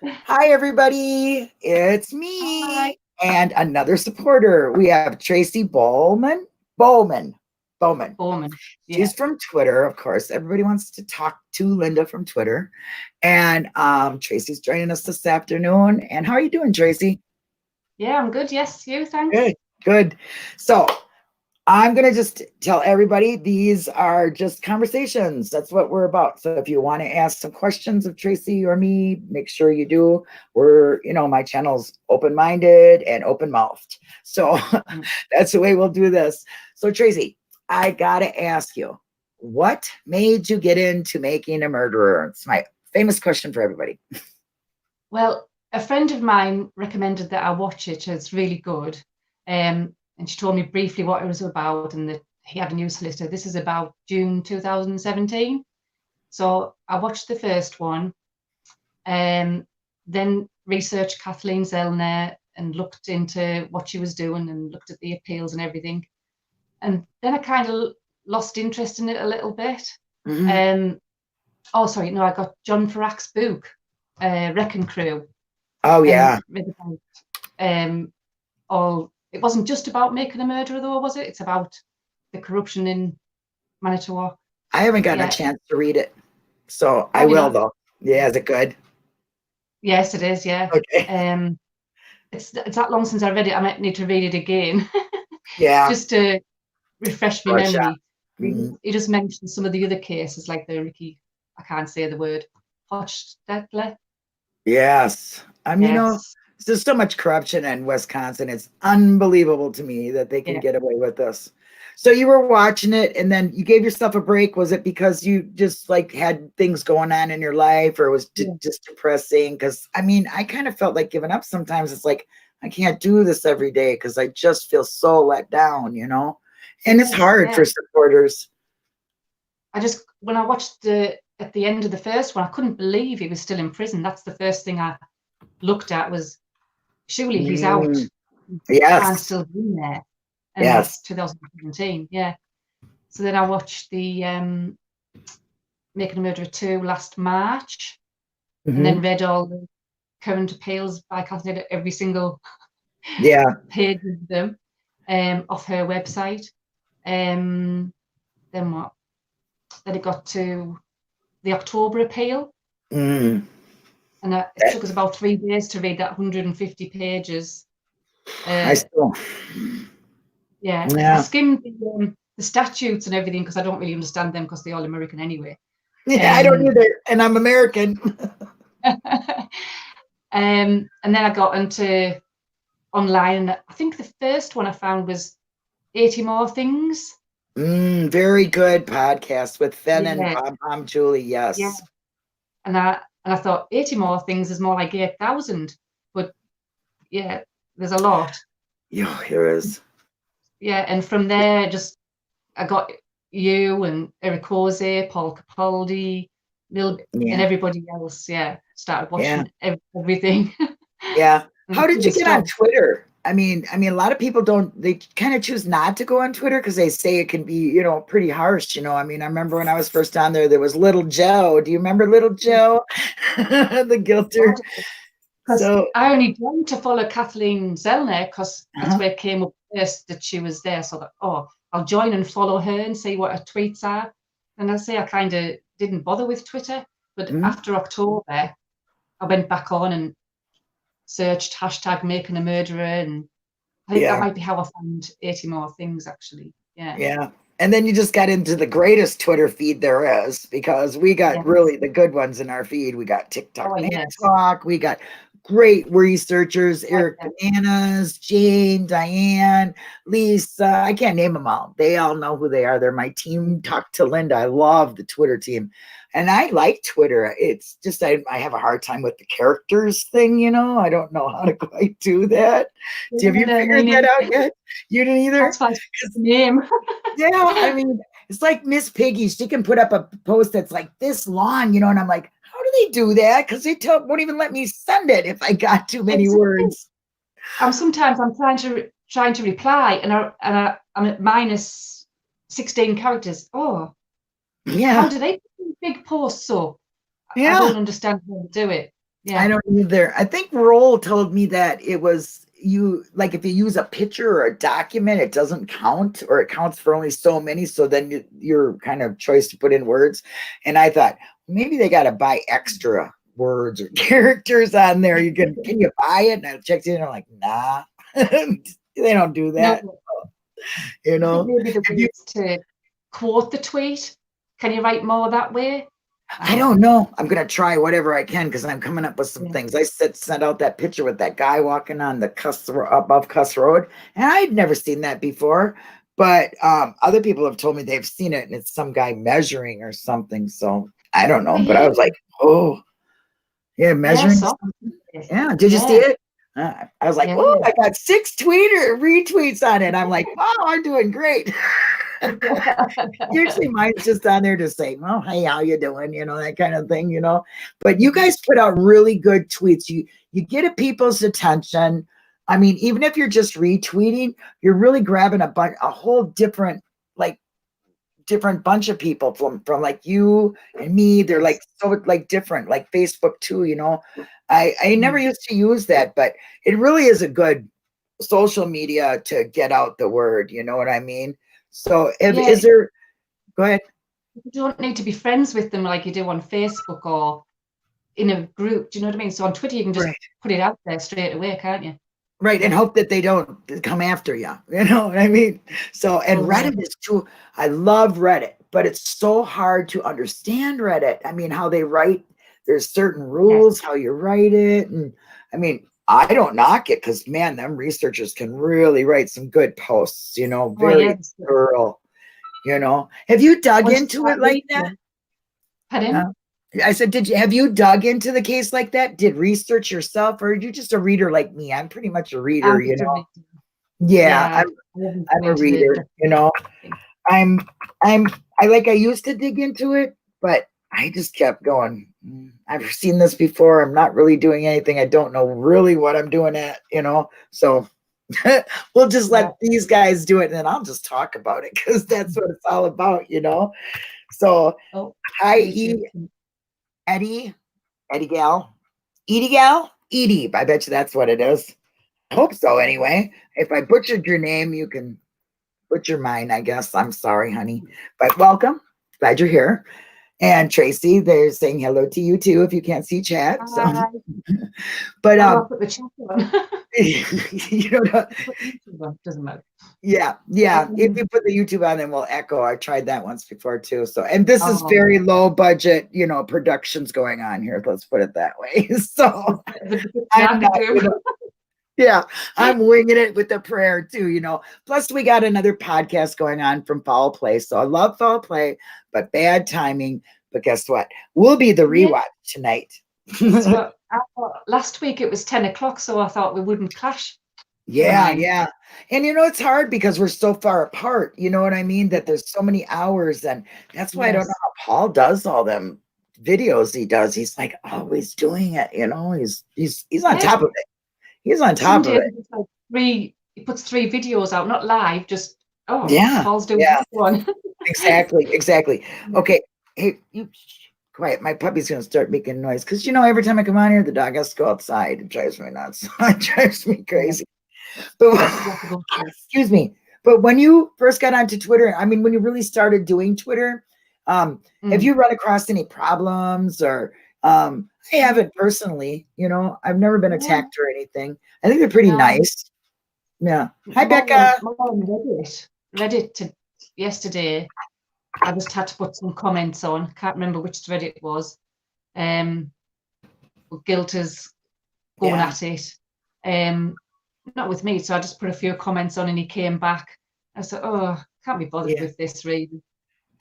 Hi, everybody. It's Hi. me and another supporter. We have Tracy Bowman. Bowman. She's Yeah. from Twitter, of course. Everybody wants to talk to Linda from Twitter. And Tracy's joining us this afternoon. And how are you doing, Tracy? Yeah, I'm good. Yes, you, thanks. Good, good. So I'm going to just tell everybody these are just conversations. That's what we're about. So if you want to ask some questions of Tracy or me, make sure you do. My channel's open minded and open mouthed. So Mm. that's the way we'll do this. So, Tracy, I got to ask you, what made you get into making a murderer? It's my famous question for everybody. Well, a friend of mine recommended that I watch it. It's really good. And she told me briefly what it was about and that he had a newsletter. This is about June 2017. So I watched the first one, then researched Kathleen Zellner and looked into what she was doing and looked at the appeals and everything. And then I kind of lost interest in it a little bit. Mhm. Um, oh, sorry, no, I got John Farrak's book, Wrecking Crew, Oh, and yeah. read about all. It wasn't just about making a murderer, though, was it? It's about the corruption in Manitowoc. I haven't gotten a Yeah. chance to read it. So I Have you will, not? though. Yeah, is it good? Yes, it is. Yeah. Okay. Um, it's that long since I read it. I might need to read it again Yeah. just to refresh my Brush up. memory. Mhm. He just mentioned some of the other cases, like the Ricky. I can't say the word. Hochdetler. Yes. Yes. There's so much corruption in Wisconsin. It's unbelievable to me that they can Yeah. get away with this. So you were watching it and then you gave yourself a break. Was it because you just like had things going on in your life or was it Yeah. just depressing? Because I kind of felt like giving up sometimes. It's like, I can't do this every day because I just feel so let down. And it's Yes. hard Yeah. for supporters. When I watched at the end of the first one, I couldn't believe he was still in prison. That's the first thing I looked at was surely he's out. Mm, He can't yes. still be in there. And Yes. it's 2017. Yeah. So then I watched the Making a Murderer 2 last March and then Hmm. read all the current appeals by Kathleen, every single Yeah. page of them off her website. Um, then what? Then it got to the October appeal, Mm. and it took us about 3 days to read that 150 pages. I Uh, still, yeah, I yeah, skimmed the statutes and everything because I don't really understand them because they're all American anyway. yeah, I don't Um, either, and I'm American. and then I got into online, and I think the first one I found was 80 More Things. Very good podcast with Fenn and Yeah, Pom Julie. yeah. Yes, And I thought 80 More Things is more like 8,000, but yeah, there's a lot. yeah, here is. Yeah, and from there, just I got you and Eric Ose, Paul Capaldi, and Yeah, everybody else. Yeah, started yeah, watching everything. yeah. And How the did you good get on stuff. Twitter? A lot of people don't. They kind of choose not to go on Twitter because they say it can be, pretty harsh. I remember when I was first on there, there was Little Joe. Do you remember Little Joe, the guilter? Because So, I only joined to follow Kathleen Zellner because that's uh-huh. where it came up first that she was there. So that, I'll join and follow her and see what her tweets are. And I say I kind of didn't bother with Twitter, but Mhm. after October, I went back on and searched hashtag making a murderer, and I think that Yeah. might be how I found 80 More Things actually. Yeah. Yeah. And then you just got into the greatest Twitter feed there is because we got Yes. really the good ones in our feed. We got TikTok Oh Man yes. Talk. We got great researchers, Oh Eric yeah. Bananas, Jane, Diane, Lisa. I can't name them all. They all know who they are. They're my team. Talk to Linda. I love the Twitter team. And I like Twitter. It's just I have a hard time with the characters thing. I don't know how to quite do that. Have you Yeah, figured that out yet? You didn't either? that's why it's the name. Yeah, it's like Miss Piggy. She can put up a post that's like this long, and I'm like, how do they do that? Because they won't even let me send it if I got too many Exactly. words. I'm trying to reply, I'm at minus 16 characters. How Yeah, do they put these big posts up? I yeah, don't understand how to do it. I don't either. I think Roll told me that it was you like if you use a picture or a document, it doesn't count or it counts for only so many. So then your kind of choice to put in words. And I thought maybe they got to buy extra words or characters on there. Can you buy it? And I checked in and I'm like, nah, they don't do that. No, You I think know, maybe the way is to quote the tweet. Can you write more that way? I don't know. I'm gonna try whatever I can because I'm coming up with some Yeah. things. I sent out that picture with that guy walking on the above Cuss Road, and I'd never seen that before. But other people have told me they've seen it, and it's some guy measuring or something. So I don't know. Oh, But I yeah. was like, oh, yeah, Yeah, measuring. so Yeah, did you see yeah, it? I was like, yeah. oh, I got 6 retweets on it. I'm like, wow, I'm doing great. Usually mine's just on there to say, well, hey, how you doing? That kind of thing, But you guys put out really good tweets. You get at people's attention. I mean, even if you're just retweeting, you're really grabbing a whole different, like different bunch of people from like you and me. They're like so like different, like Facebook too. I never used to use that, but it really is a good social media to get out the word. You know what I mean? So Yeah, is there, go ahead. you don't need to be friends with them like you do on Facebook or in a group. Do you know what I mean? So on Twitter, you can just Right. put it out there straight away, can't you? Right. And hope that they don't come after you. You know what I mean? So, and Reddit is too, I love Reddit, but it's so hard to understand Reddit. I mean, how they write, there's certain rules, how you write it. And I mean, I don't knock it because, man, them researchers can really write some good posts, very thorough, Have you dug into it like that? Pardon? I said, have you dug into the case like that? Did research yourself, or are you just a reader like me? I'm pretty much a reader, Yeah, I'm a reader, I'm I used to dig into it, but I just kept going. I've seen this before. I'm not really doing anything. I don't know really what I'm doing So we'll just let these guys do it, and then I'll just talk about it because that's what it's all about, So hi, Eddie Gal, Edie. I bet you that's what it is. I hope so. Anyway, if I butchered your name, you can butcher mine. I guess. I'm sorry, honey, but welcome. Glad you're here. And Tracy, they're saying hello to you too. If you can't see chat, so. But I'll put the chat on. Doesn't matter. Yeah. If you put the YouTube on, then we'll echo. I tried that once before too. So, and this is very low budget, productions going on here. Let's put it that way. So, I'm winging it with the prayer too. Plus, we got another podcast going on from Foul Play. So I love Foul Play, but bad timing. But guess what? We'll be the rewatch tonight. So I thought last week it was 10 o'clock, so I thought we wouldn't clash. Yeah. And it's hard because we're so far apart. You know what I mean? That there's so many hours, and that's why I don't know how Paul does all them videos he does. He's like always doing it. He's on top of it. He's on top of it. He puts 3 videos out, not live, just Paul's doing one. Exactly. Okay. Hey, you quiet. My puppy's gonna start making noise because every time I come on here, the dog has to go outside. It drives me nuts. It drives me crazy. But excuse me. But when you first got onto Twitter, I mean, when you really started doing Twitter, have you run across any problems or I haven't personally, I've never been attacked or anything. I think they're pretty nice. Yeah. Hi, Becca. Reddit yesterday. I just had to put some comments on. Can't remember which thread it was. Guilt is going at it. Not with me, so I just put a few comments on, and he came back. I said, can't be bothered with this, really.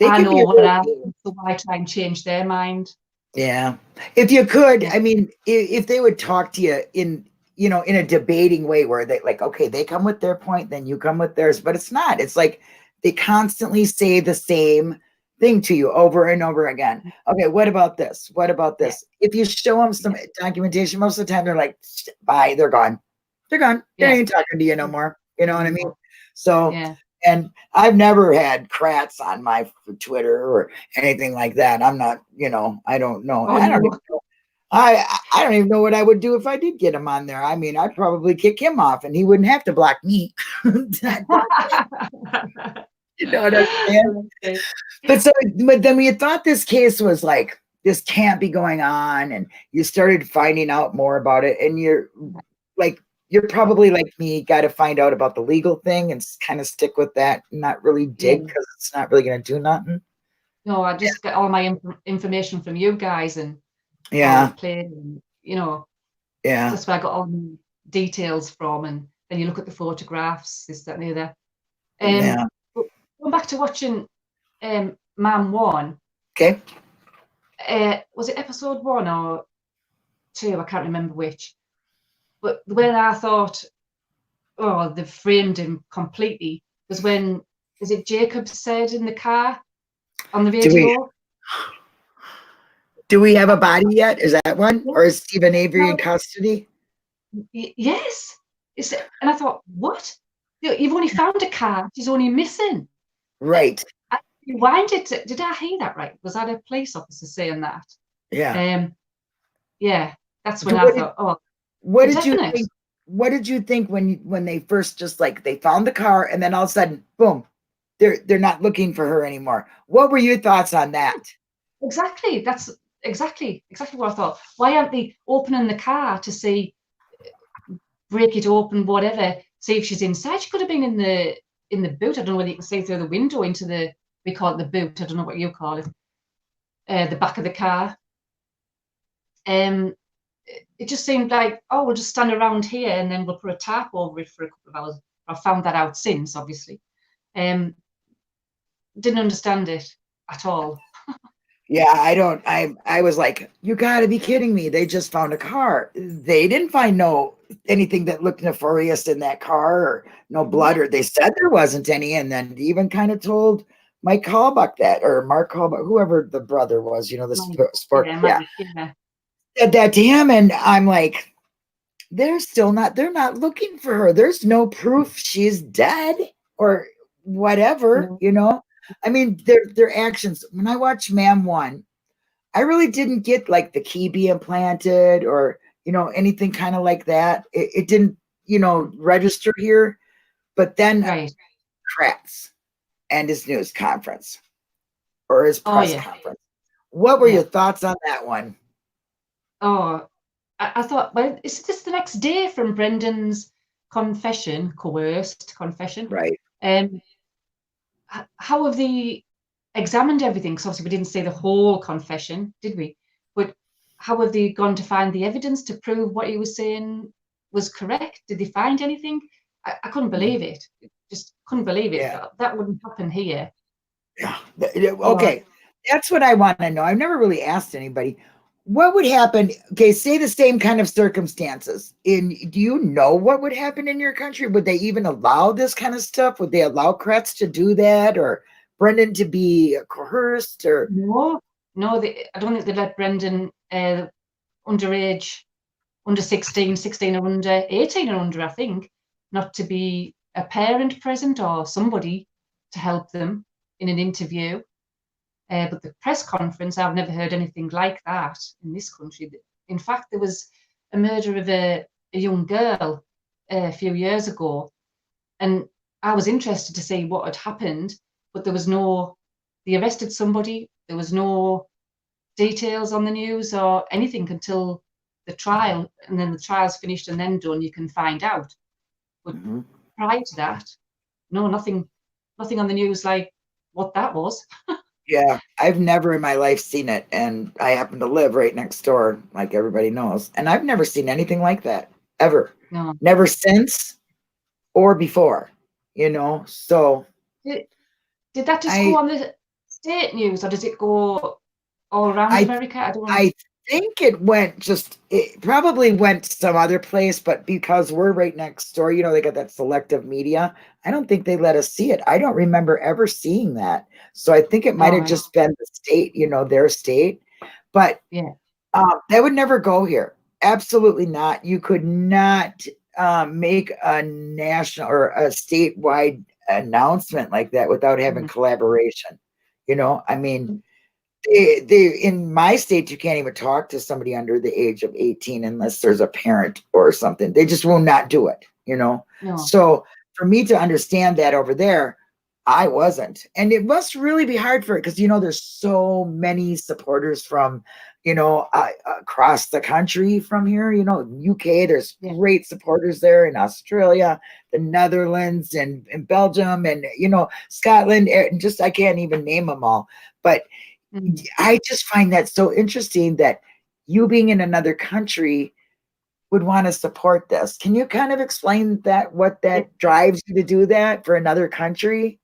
I know what I am, so why try and change their mind? Yeah. If you could, I mean, if they would talk to you in a debating way where they okay, they come with their point, then you come with theirs, but it's not. It's like they constantly say the same thing to you over and over again. Okay, what about this? What about this? If you show them some documentation, most of the time they're like, bye, they're gone. They're gone. They ain't talking to you no more. You know what I mean? So, and I've never had crats on my Twitter or anything like that. I'm not, I don't know. I don't know. I don't even know what I would do if I did get him on there. I mean, I'd probably kick him off, and he wouldn't have to block me. I'd block him. You know what I'm saying? Okay. But so, but then when you thought this case was like this can't be going on, and you started finding out more about it, and like you're probably like me, got to find out about the legal thing and kind of stick with that, and not really Yeah. dig because it's not really going to do nothing. No, I just get all my information from you guys and all Yeah, the play, and, you know, yeah, that's where I got all the details from. And then you look at the photographs, this, that, and the other. yeah. But going back to watching Man One, Okay. was it episode 1 or 2? I can't remember which. But when I thought, oh, they've framed him completely, was when, is it Jacob said in the car on the Do we radio? do we have a body yet? Is that one, Yeah, or is Stephen Avery in no, custody? yes. And I thought, what? You've only found a car. She's only missing. Right. I rewinded. Did I hear that right? Was that a police officer saying that? Yeah. Yeah. That's when So I thought, oh, what for did you definite. think? What did you think when they first just like they found the car and then all of a sudden, boom, they're not looking for her anymore? What were your thoughts on that? Exactly. That's exactly what I thought. Why aren't they opening the car to see, break it open, whatever, see if she's inside? She could have been in the boot. I don't know whether you can see through the window into the, we call it the boot. I don't know what you call it. The back of the car. It just seemed like, oh, we'll just stand around here and then we'll put a tarp over it for a couple of hours. I've found that out since, obviously. Didn't understand it at all. Yeah, I was like, you got to be kidding me. They just found a car. They didn't find anything that looked nefarious in that car, or no blood, or they said there wasn't any, and then even kind of told Mike Callbuck that, or Mark Callbuck, whoever the brother was, the sport. Yeah, Yeah. said that to him, and I'm like, they're not looking for her. There's no proof she's dead or whatever, No, I mean, their actions. When I watched Man One, I really didn't get like the key being planted, or anything kind of like that. It didn't register here. But then right. Kratz and his news conference, or his Oh, press yeah. conference. What were your Yeah. thoughts on that one? Oh, I thought, well, is this the next day from Brendan's coerced confession? Right. Um, how have they examined everything? Because obviously we didn't see the whole confession, did we? But how have they gone to find the evidence to prove what he was saying was correct? Did they find anything? I couldn't believe it. Just couldn't believe it. Yeah. That wouldn't happen here. Yeah. Or Okay. That's what I want to know. I've never really asked anybody. What would happen? Okay, say the same kind of circumstances. Do you know what would happen in your country? Would they even allow this kind of stuff? Would they allow Kretz to do that, or Brendan to be coerced? Or no, I don't think they let Brendan underage, under 16, 16 or under, 18 or under, I think, not to be a parent present or somebody to help them in an interview. But the press conference, I've never heard anything like that in this country. In fact, there was a murder of a young girl a few years ago, and I was interested to see what had happened, but they arrested somebody, there was no details on the news or anything until the trial, and then the trial's finished and then done, you can find out. But prior to that, no, nothing on the news like what that was. yeah, I've never in my life seen it, and I happen to live right next door, like everybody knows, and I've never seen anything like that ever. No. Never since or before, So Did that just go I on the state news, or does it go all around I America? I don't. I think it probably went some other place, but because we're right next door, they got that selective media. I don't think they let us see it. I don't remember ever seeing that. So I think it might All have right. just been the state, their state. But Yeah. that would never go here. Absolutely not. You could not make a national or a statewide announcement like that without having collaboration. I mean, they in my state, you can't even talk to somebody under the age of 18 unless there's a parent or something. They just will not do it, you know. No. So for me to understand that over there, I wasn't. And it must really be hard for it because, you know, there's so many supporters from, you know, across the country from here, you know, UK, there's Yeah. great supporters there in Australia, the Netherlands, and Belgium, and, you know, Scotland, and just, I can't even name them all. But Mm. I just find that so interesting that you being in another country would want to support this. Can you kind of explain that, what Yeah. that drives you to do that for another country?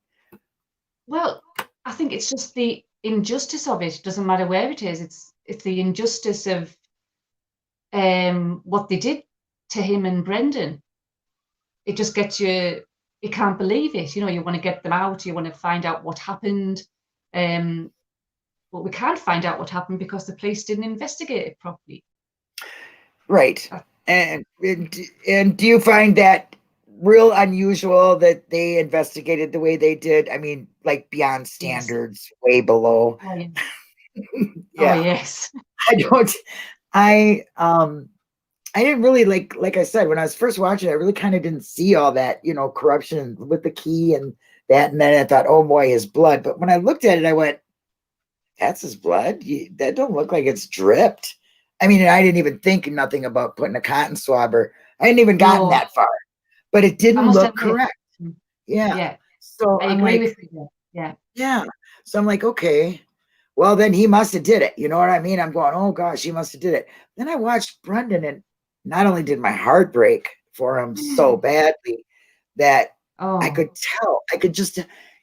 Well, I think it's just the injustice of it. It doesn't matter where it is. It's the injustice of what they did to him and Brendan. It just gets you. You can't believe it. You know, you want to get them out. You want to find out what happened. Um, but we can't find out what happened because the police didn't investigate it properly. Right. Uh, And do you find that real unusual that they investigated the way they did? I mean, like beyond yes. standards, way below. Oh yeah. Oh Yeah. yes. I don't I I didn't really like I said, when I was first watching it, I really kind of didn't see all that, you know, corruption with the key and that. And then I thought, oh boy, his blood. But when I looked at it, I went, that's his blood. That don't look like it's dripped. I mean, I didn't even think nothing about putting a cotton swabber. I hadn't even gotten No, that far, but it I didn't must look admit. correct. Mm, Yeah. yeah, So I I'm agree like, with you. Yeah. yeah. So I'm like, okay, well, then he must have did it. You know what I mean? I'm going, oh gosh, he must have did it. Then I watched Brendan, and not only did my heart break for him so badly that I Oh, could tell, I could just,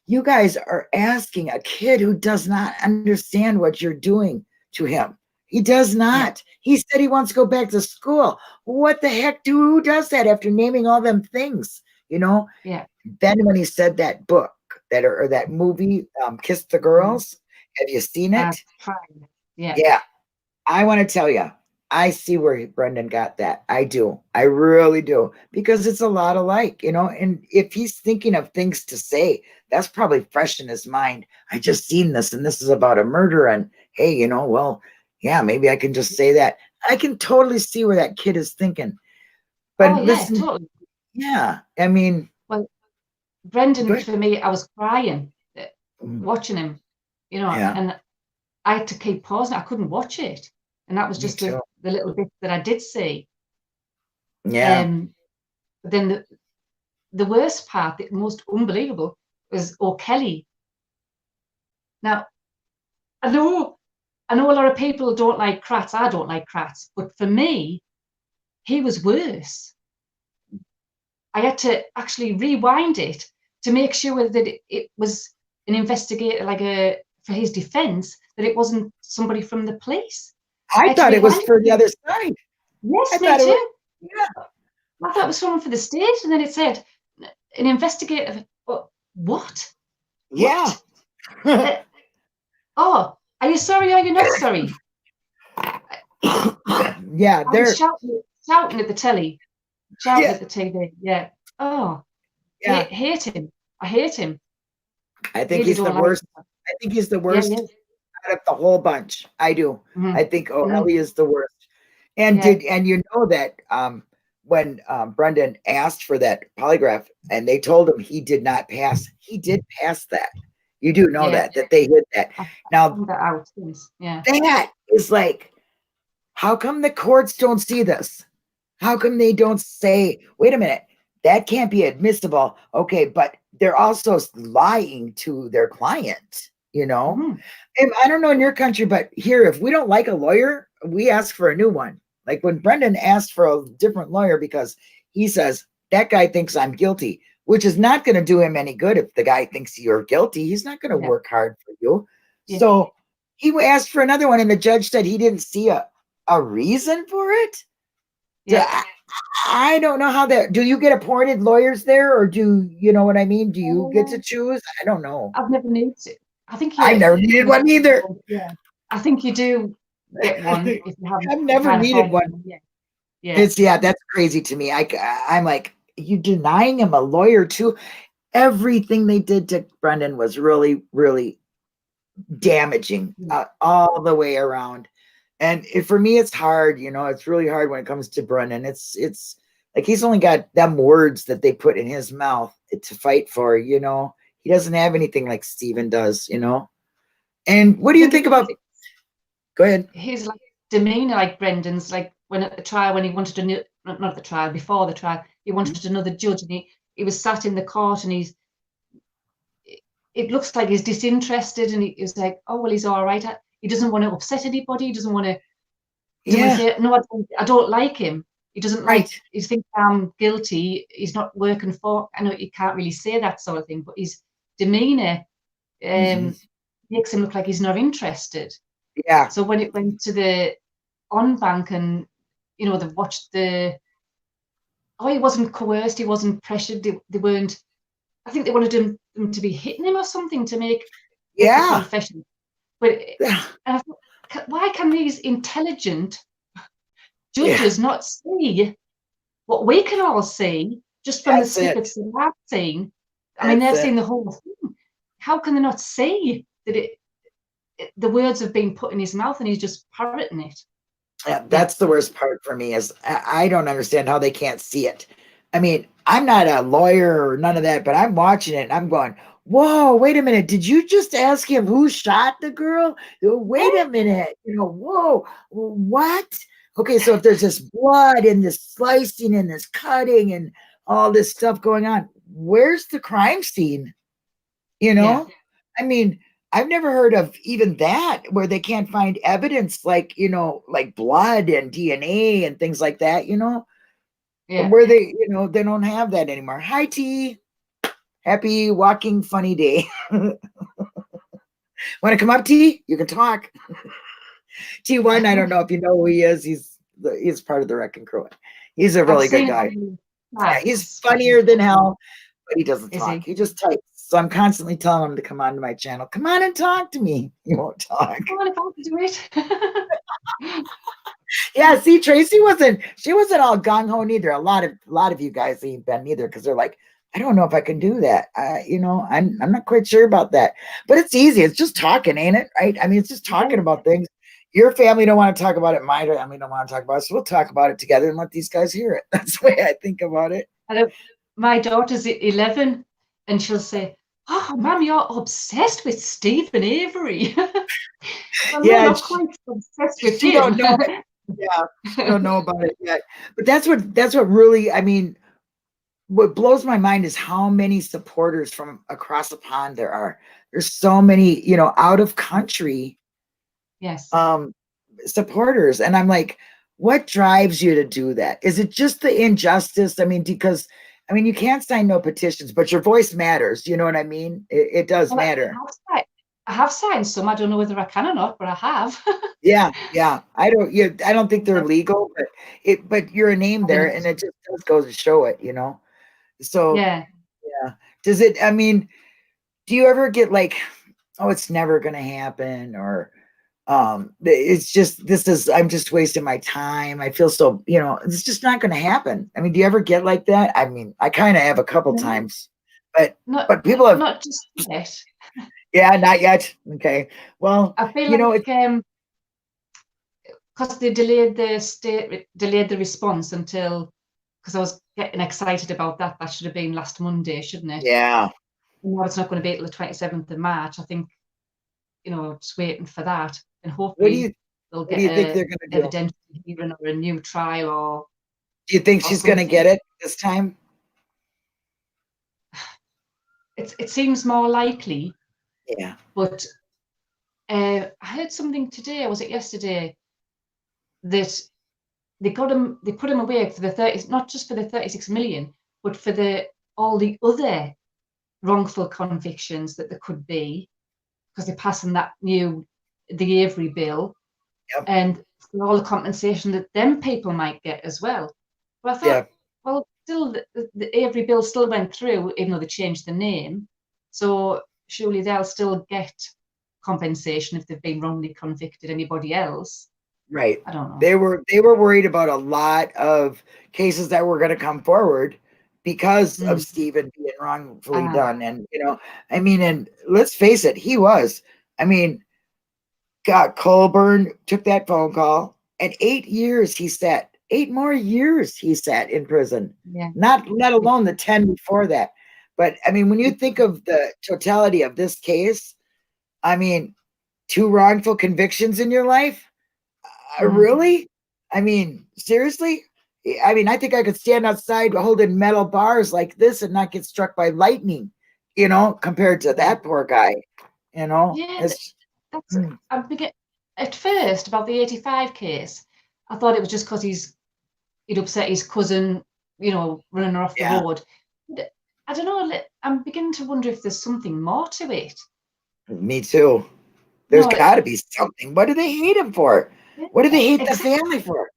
you guys are asking a kid who does not understand what you're doing to him. He does yeah, not. He said he wants to go back to school. What the heck who does that after naming all them things? You know, yeah. then when he said that book or that movie, Kiss the Mm. Girls, have you seen it? Fine. Yeah. Yeah, I want to tell you, I see where Brendan got that. I do. I really do. Because it's a lot alike, you know. And if he's thinking of things to say, that's probably fresh in his mind. I just seen this, and this is about a murder. And hey, you know, well, yeah, maybe I can just say that. I can totally see where that kid is thinking. But Oh yeah, listen, totally. yeah, I mean, Well, Brendan, good. for me, I was crying Mm, watching him, you know, yeah, and I had to keep pausing. I couldn't watch it, and that was me just too. the little bit that I did see. Yeah. But then the worst part, the most unbelievable, was O'Kelly. Now, I know a lot of people don't like Kratz. I don't like Kratz, but for me, he was worse. I had to actually rewind it to make sure that it was an investigator, like a for his defense, that it wasn't somebody from the police. I I had to thought it was rewind for the it. other side. I Yes, me thought it was, too. yeah, I thought it was someone for the state, and then it said an investigator. What? yeah. What? Uh, oh, are you sorry? Or are you not sorry? Yeah, I was they're, shouting at the telly, shouting yeah, at the TV. Yeah. Oh, yeah. hate him. I hate him. I think Really he's the don't like worst. him. I think he's the Yeah, worst yeah. out of the whole bunch. I do. Mm-hmm. I think Mm-hmm. O'Helly is the worst. Yeah. And you know that when Brendan asked for that polygraph and they told him he did not pass, he did pass that. You do know Yeah. that they hid that. I Now found that out since. Yeah. that is like, how come the courts don't see this? How come they don't say, wait a minute, that can't be admissible? Okay, but they're also lying to their client, you know? Mm-hmm. And I don't know in your country, but here, if we don't like a lawyer, we ask for a new one. Like when Brendan asked for a different lawyer because he says, that guy thinks I'm guilty, which is not going to do him any good if the guy thinks you're guilty. He's not going to Yeah. work hard for you. Yeah. So he asked for another one, and the judge said he didn't see a reason for it. Yeah. I don't know how that. Do you get appointed lawyers there, or do you know what I mean? Do you get to Um, choose? I don't know. I've never needed it. I think I never you needed can one get either. one. Yeah. I think you do get one if you haven't I've never had a needed home. one. Yeah. Yeah. It's yeah, that's crazy to me. I'm like, you denying him a lawyer too? Everything they did to Brendan was really, really damaging all the way around. And for me, it's hard. It's really hard when it comes to Brennan. It's like he's only got them words that they put in his mouth to fight for. He doesn't have anything like Steven does. And what I do you think think about? Go ahead. his like demeanor, like Brendan's, like when at the trial, when he wanted a new, not the trial, before the trial, he wanted another judge, and he was sat in the court, and it looks like he's disinterested, and he was like, oh well, he's all right. He doesn't want to upset anybody. He doesn't want to. He doesn't want to Yeah, say no. I don't like him. He doesn't like. right. He thinks I'm guilty. He's not working for. I know you can't really say that sort of thing, but his demeanor Hmm. makes him look like he's not interested. Yeah, So when it went to the on bank, and they watched he wasn't coerced, he wasn't pressured, they weren't. I think they wanted them to be hitting him or something to make the yeah. confession. But and I thought, why can these intelligent Yeah, judges not see what we can all see just from the that's it. snippets that I've seen? I mean, That's they've it. seen the whole thing. How can they not see that the words have been put in his mouth and he's just parroting it? Yeah, Yeah, that's the worst part for me is I don't understand how they can't see it. I mean, I'm not a lawyer or none of that, but I'm watching it and I'm going, whoa, wait a minute. Did you just ask him who shot the girl? Wait a minute. Whoa, what? Okay, so if there's this blood and this slicing and this cutting and all this stuff going on, where's the crime scene? You yeah, know? I mean, I've never heard of even that where they can't find evidence like, like blood and DNA and things like that. yeah. Where they don't have that anymore. Hi, T. Happy walking funny day. Want to come up, T? You can talk. T1, I don't know if you know who he is. He's part of the Wrecking Crew. He's a I've really good seen guy. Yeah, he's facts, but funnier than hell, but he doesn't is talk. he? He just types. So I'm constantly telling him to come onto my channel. Come on and talk to me. He won't talk. Come on, if I can do it. Yeah, see, she wasn't all gung ho neither. A lot of you guys ain't been neither because they're like, I don't know if I can do that. I'm not quite sure about that. But it's easy. It's just talking, ain't it? Right? I mean, it's just talking about things. Your family don't want to talk about it. My family don't want to talk about it. So we'll talk about it together and let these guys hear it. That's the way I think about it. My daughter's 11, and she'll say, "Oh, Mum, you're obsessed with Stephen Avery." Well, no, Yeah, not quite obsessed with she him. don't know it. Yeah, she don't know about it yet. But that's what really, I mean, what blows my mind is how many supporters from across the pond there are. There's so many, out of country Yes. um supporters. And I'm like, what drives you to do that? Is it just the injustice? I mean, because you can't sign no petitions, but your voice matters. You know what I mean? It does Well, matter. I have signed some. I don't know whether I can or not, but I have. Yeah, yeah. I don't think they're legal, but you're a name I there, know. and it just does go to show it. So Yeah. yeah. Does it, I mean, do you ever get like, oh, it's never gonna happen, or it's just I'm just wasting my time. I feel so, it's just not gonna happen. I mean, do you ever get like that? I mean, I kind of have a couple No, times, but not but people have, not just yet. yeah, not yet. Okay. Well, I feel it's like because they delayed the response until, because I was getting excited about that. That should have been last Monday, shouldn't it? yeah. No, it's not going to be till the 27th of March. I think, just waiting for that. And What do you hopefully they'll what do get you think a they're gonna do? evidentiary hearing or a new trial Do you think or she's gonna something. get it this time? It seems more likely, Yeah. but I heard something today, was it yesterday, that they put him away for the 30, not just for the 36 million, but for the all the other wrongful convictions that there could be, because they're passing the Avery bill, Yep. and for all the compensation that them people might get as well. But I Yeah. thought, well, still the Avery bill still went through, even though they changed the name. So surely they'll still get compensation if they've been wrongly convicted. Anybody else? Right. I don't know. They were worried about a lot of cases that were going to come forward because of Mm. Stephen being wrongfully Ah, done. And I mean, and let's face it, he was. I mean, got Colburn took that phone call, and 8 years he sat. 8 more years he sat in prison. Yeah. Not let alone the 10 before that. But I mean, when you think of the totality of this case, I mean, two wrongful convictions in your life? Mhm. Really? I mean, seriously? I mean, I think I could stand outside holding metal bars like this and not get struck by lightning, compared to Yeah. that poor guy. Yeah, It's that's mm, I'm begin at first about the 85 case. I thought it was just because he'd upset his cousin, running her off the yeah, road. But I don't know. I'm beginning to wonder if there's something more to it. me too. There's No, got to be something. What do they hate him for? What do yeah, they hate the exactly. family for?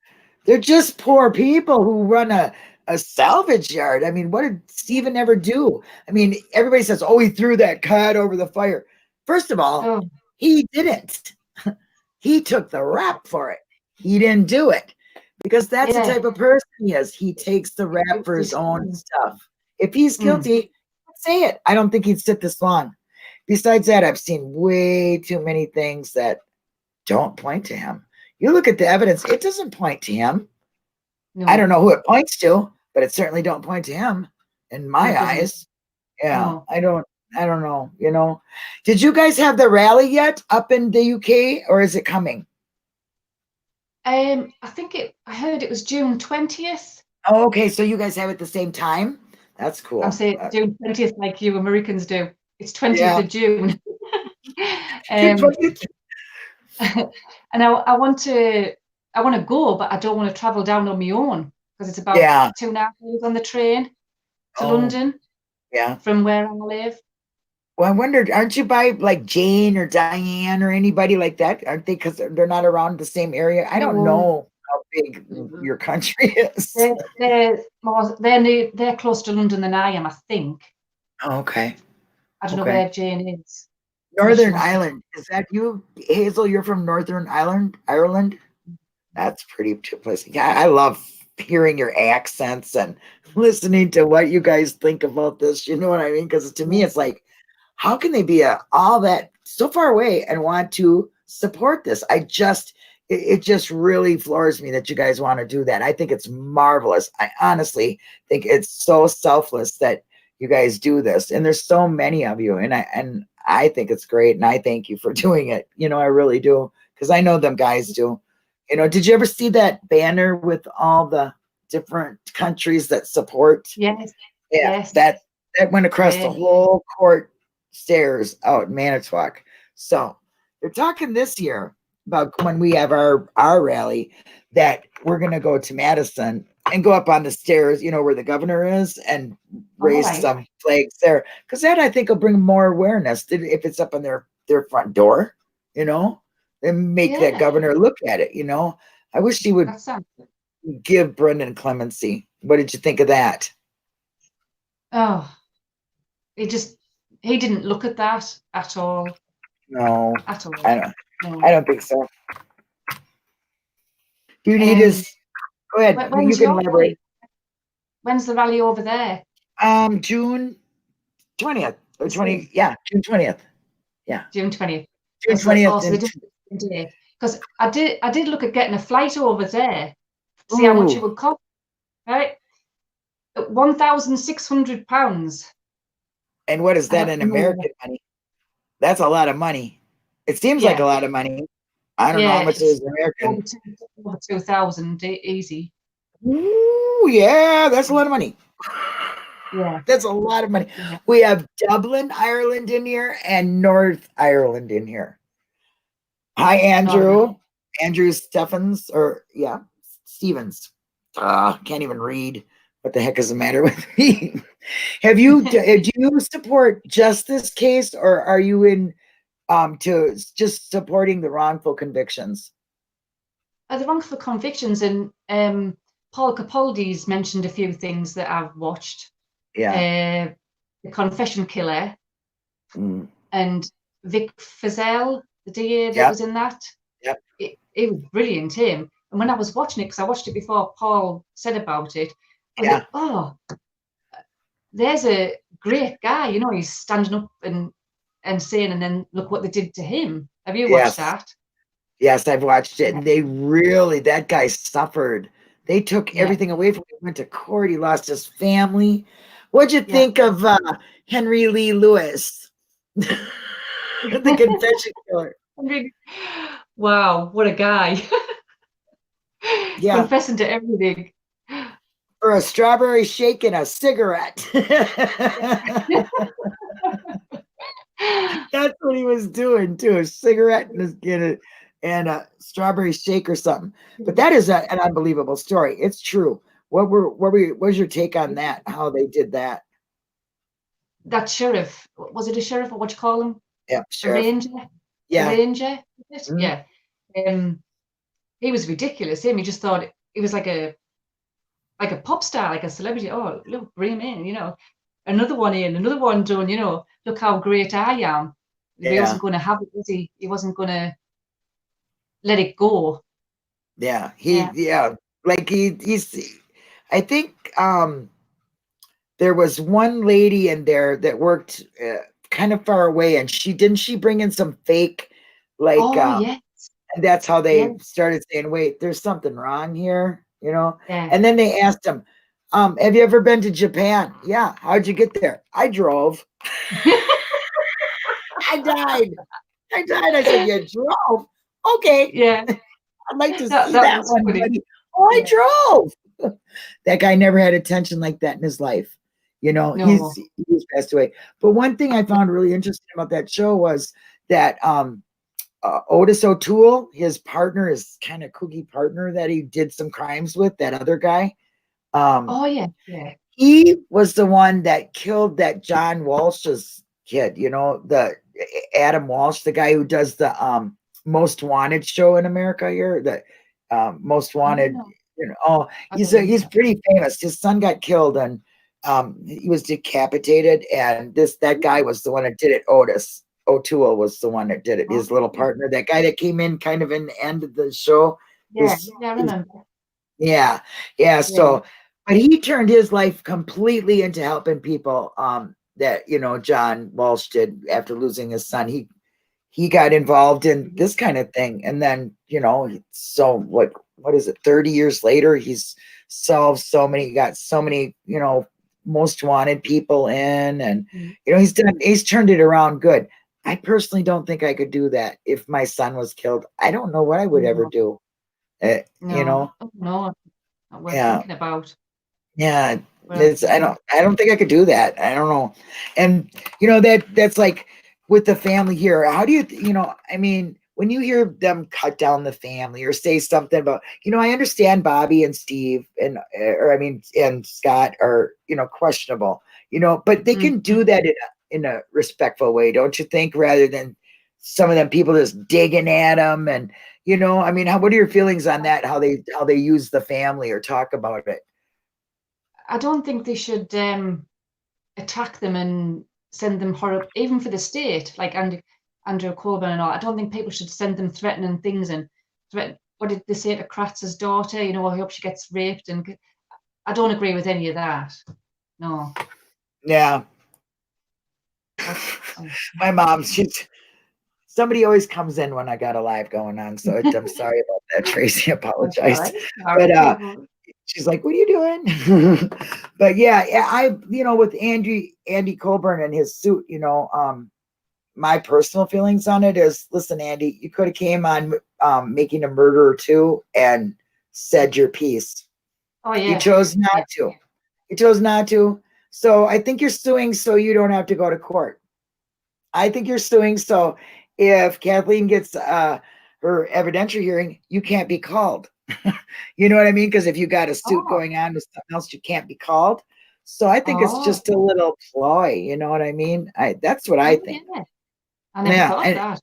They're just poor people who run a salvage yard. I mean, what did Steven ever do? I mean, everybody says, oh, he threw that cat over the fire. First of all, Oh, he didn't. He took the rap for it. He didn't do it because that's the yeah. type of person he is. He takes the rap for his own stuff. If he's Mm, guilty, say it. I don't think he'd sit this long. Besides that, I've seen way too many things that don't point to him. You look at the evidence, it doesn't point to him. I don't no, know who it points to, but it certainly don't point to him in no, my it doesn't. eyes. Yeah, No. I don't know. Did you guys have the rally yet up in the UK or is it coming? I heard it was June 20th. Oh, okay, so you guys have it the same time? That's I'm cool. saying June 20th, like you Americans do. It's 20th Yeah. of June. um, and I want to go, but I don't want to travel down on my own because it's about Yeah. 2.5 hours on the train to Oh, London yeah. from where I live. Well, I wondered, aren't you by like Jane or Diane or anybody like that? Aren't they? Because they're not around the same area. I don't No, know how big your country is. they're closer to London than I am, I think. Okay. I don't know Okay. where Jane is, where she Northern must be. Ireland. Is that you, Hazel? You're from Northern Ireland? Ireland? That's pretty place. Yeah, I love hearing your accents and listening to what you guys think about this. You know what I mean? Because to me, Yeah, it's like, how can they be all that so far away and want to support this? It just really floors me that you guys want to do that. I think it's marvelous. I honestly think it's so selfless that you guys do this, and there's so many of you, and I think it's great, and I thank you for doing it. I really do because I know them guys do. Did you ever see that banner with all the different countries that support? yes, Yeah, yes, that went across the great. whole court stairs out in Manitowoc. So they're talking this year about when we have our rally that we're gonna go to Madison and go up on the stairs, where the governor is, and All raise right. some flags there. Because that I think will bring more awareness if it's up on their front door, you know, and make that Yeah, governor look at it. I wish he would that sounds. give Brendan clemency. What did you think of that? Oh, he just he didn't look at that at all, No, at all. I don't. I No. don't think so. Do you need Um, his? Go ahead. You when's can your elaborate. rally? When's the rally over there? June 20th or The same. 20. Yeah, June 20th. Yeah, June 20th. June 20th. So they And did the same day. Because I did look at getting a flight over there, see how much it ooh, would cost. Right, £1,600. and what is I that don't in know. American money? That's a lot of money. It seems like a Yeah, lot of money. I don't know how yeah, much it it's is American. over 2,000 easy. Ooh, yeah, that's a lot of money. Yeah, That's a lot of money. yeah. We have Dublin, Ireland in here and North Ireland in here. Hi, Northern. Andrew. Andrew Steffens, or yeah, Stevens. Can't even read. What the heck is the matter with me? Do you support just this case, or are you in to just supporting the wrongful convictions? The wrongful convictions and Paul Capaldi's mentioned a few things that I've watched. Yeah. Uh, the Confession Killer Mm. and Vic Fazell, the DA that Yep. was in that. Yep. It was brilliant, him. And when I was watching it, because I watched it before Paul said about it, I was Yeah. like, oh, there's a great guy. He's standing up and insane, and then look what they did to him. Have you watched Yes. that? Yes, I've watched it, Yeah, and that guy suffered. They took yeah, everything away from him. He went to court. He lost his family. What'd you yeah. think of Henry Lee Lewis, the confession killer? I mean, wow, what a guy. Yeah, Confessing to everything. for a strawberry shake and a cigarette. That's what he was doing too, a cigarette and a strawberry shake or something. But that is an unbelievable story. It's true. What was your take on that? How they did that? That sheriff, was it a sheriff or what you call him? Yeah, A sheriff. ranger? A Yeah. ranger? Is it? Mhm. Yeah. He was ridiculous. Him, he just thought he was like a pop star, like a celebrity. Oh, look, bring him in, Another one in, another one done, look how great I am. He Yeah. wasn't going to have it, was he? He wasn't going to let it go. Yeah. Yeah. Like he's I think there was one lady in there that worked kind of far away, and she bring in some fake, like Oh, yeah. and that's how Yeah. they started saying, wait, there's something wrong here, Yeah. and then they asked him, have you ever been to Japan? Yeah. How'd you get there? I drove. I died. I said, you drove? Okay, Yeah. I'd like to That see that that was one, funny. buddy. Oh, I Yeah. drove. That guy never had attention like that in his life. No. He's passed away. But one thing I found really interesting about that show was that Otis O'Toole, his partner, his kind of kooky partner that he did some crimes with, that other guy, um, Oh, yeah. Yeah. he was the one that killed that John Walsh's kid, the Adam Walsh, the guy who does the Most Wanted show in America here, the Most Wanted, No, oh, I don't know he's that. pretty famous. His son got killed and he was decapitated, and that guy was the one that did it. Otis O'Toole was the one that did it. His little Oh, partner, that guy that came in kind of in the end of the show, yeah. his Yeah, I remember. yeah, yeah. Yeah. So, but he turned his life completely into helping people. That John Walsh did after losing his son. He got involved in Mhm. this kind of thing, and then so what is it? 30 years later, he's solved so many, got so many most wanted people in, and Mhm. he's turned it around good. I personally don't think I could do that if my son was killed. I don't know what I would ever No, do. Uh, you no, know, oh, no, not worth yeah. thinking about. Yeah, Worth thinking about. I don't think I could do that. I don't know. And that's like with the family here. How do I mean, when you hear them cut down the family or say something about, I understand Bobby and Steve or I mean, and Scott are, questionable, but they can Mhm. do that in a respectful way, don't you think, rather than some of them people just digging at them and, I mean, what are your feelings on that? How they use the family or talk about it? I don't think they should attack them and send them horrible, even for the state, like Andrew Corbyn and all. I don't think people should send them threatening things and threaten. What did they say to Kratz's daughter? I hope she gets raped. And I don't agree with any of that. No, Yeah. that's. My mom, somebody always comes in when I got a live going on. So I'm sorry about that, Tracy. That's all Apologize. right. All But right. she's like, what are you doing? But yeah, with Andy Colburn and his suit, my personal feelings on it is, listen, Andy, you could have came on Making a Murderer too and said your piece. Oh You yeah, chose not yeah. to. You chose not to. So I think you're suing so you don't have to go to court. I think you're suing so if Kathleen gets her evidentiary hearing, you can't be called. You know what I mean? Because if you got a suit Oh, going on with something else, you can't be called. So I think it's oh, just a little ploy. You know what I mean? That's what I oh think. yeah. I never Yeah, thought of that.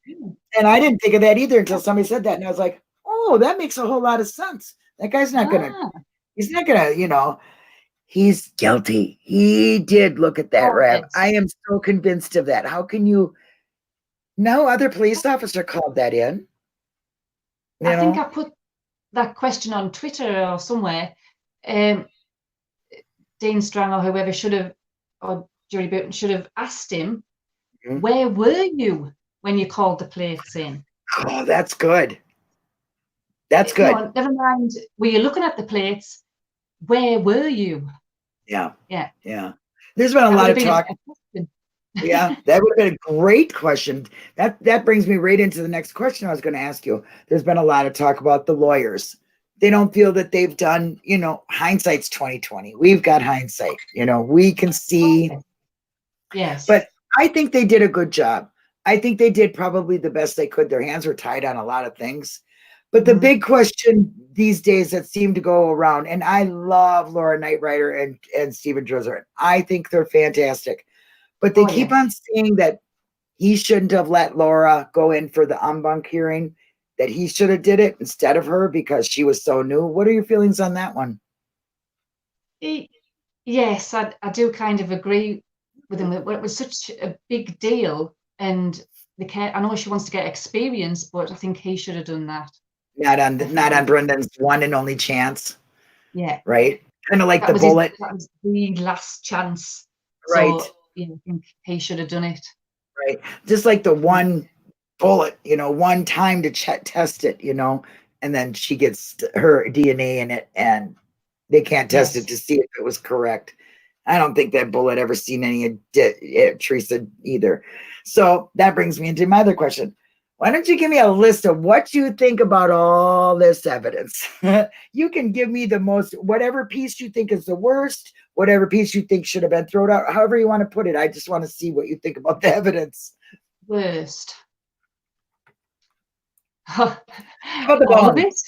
and I didn't think of that either until somebody said that, and I was like, oh, that makes a whole lot of sense. That guy's not gonna. Ah, He's not gonna. He's guilty. He did look at that oh rap. yes. I am so convinced of that. How can you? No other police officer called that in. I You think I know. put that question on Twitter or somewhere. Um, Dean Strang or whoever should have, or Jerry Burton should have asked him, Mhm. where were you when you called the plates in? Oh, that's good. That's good. No, never mind. Were you looking at the plates? Where were you? Yeah. Yeah, Yeah. There's been a that would lot have of been talk. a question. Yeah, that would have been a great question. That brings me right into the next question I was going to ask you. There's been a lot of talk about the lawyers. They don't feel that they've done, hindsight's 2020. We've got hindsight. We can see, Okay. Yes. but I think they did a good job. I think they did probably the best they could. Their hands were tied on a lot of things. But the Mhm. big question these days that seem to go around, and I love Laura Knightrider and Steven Drizzer. I think they're fantastic. But they Oh, keep yes. on saying that he shouldn't have let Laura go in for the en banc hearing, that he should have did it instead of her because she was so new. What are your feelings on that one? Yes, I do kind of agree with him. It was such a big deal, and I know she wants to get experience, but I think he should have done that. Not on Definitely. Brendan's one and only chance, Yeah, right? Kind of like the that was his. bullet, That was the last chance. right? So yeah, I think he should have done it. Right. Just like the Yeah. one bullet, one time to test it, and then she gets her DNA in it and they can't test it Yes. to see if it was correct. I don't think that bullet ever seen any of Teresa either. So that brings me into my other question. Why don't you give me a list of what you think about all this evidence? You can give me the most, whatever piece you think is the worst, whatever piece you think should have been thrown out, however you want to put it. I just want to see what you think about the evidence. Worst. How about the All of bones?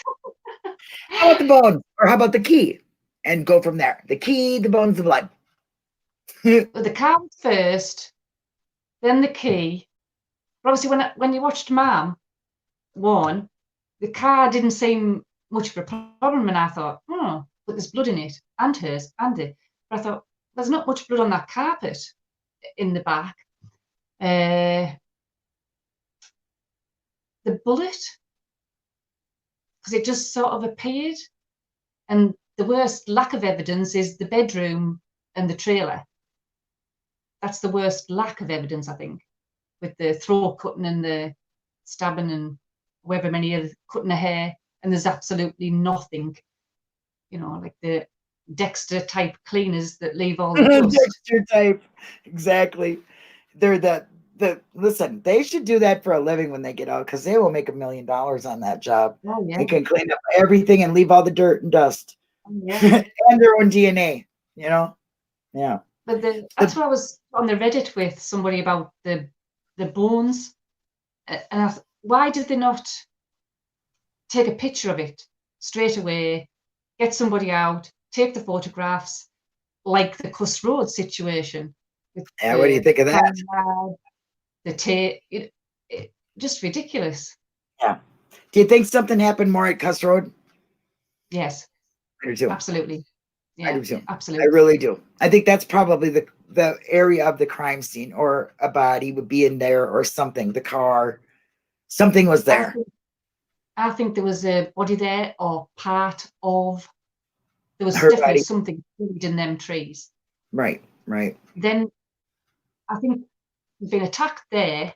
it. How about the bones? Or how about the key? And go from there. The key, the bones, the blood. But the car was first, then the key. But obviously, when you watched Mom one, the car didn't seem much of a problem, and I thought, oh, but there's blood in it, and hers, and it. But I thought, there's not much blood on that carpet in the back. Uh, the bullet, because it just sort of appeared. And the worst lack of evidence is the bedroom and the trailer. That's the worst lack of evidence, I think, with the throat cutting and the stabbing and however many of cutting the hair, and there's absolutely nothing, like the Dexter type cleaners that leave all the dust. Dexter type. Exactly. They're the listen, they should do that for a living when they get out because they will make $1 million on that job. Oh yeah, They can clean up everything and leave all the dirt and dust oh yeah. and their own DNA, you know? Yeah. But The, that's what I was on the Reddit with somebody about the bones, and why did they not take a picture of it straight away, get somebody out, take the photographs, like the Cuss Road situation with yeah, what do you the think of that? card, the tape, just ridiculous. Yeah. Do you think something happened more at Cuss Road? Yes, I do too. absolutely. I Yeah, do too. I absolutely. really do. I think that's probably the area of the crime scene, or a body would be in there, or something. The car, something was I there. think I think there was a body there or part of. There was Her definitely body. something buried in them trees. Right. Right. Then I think there's been attacked there.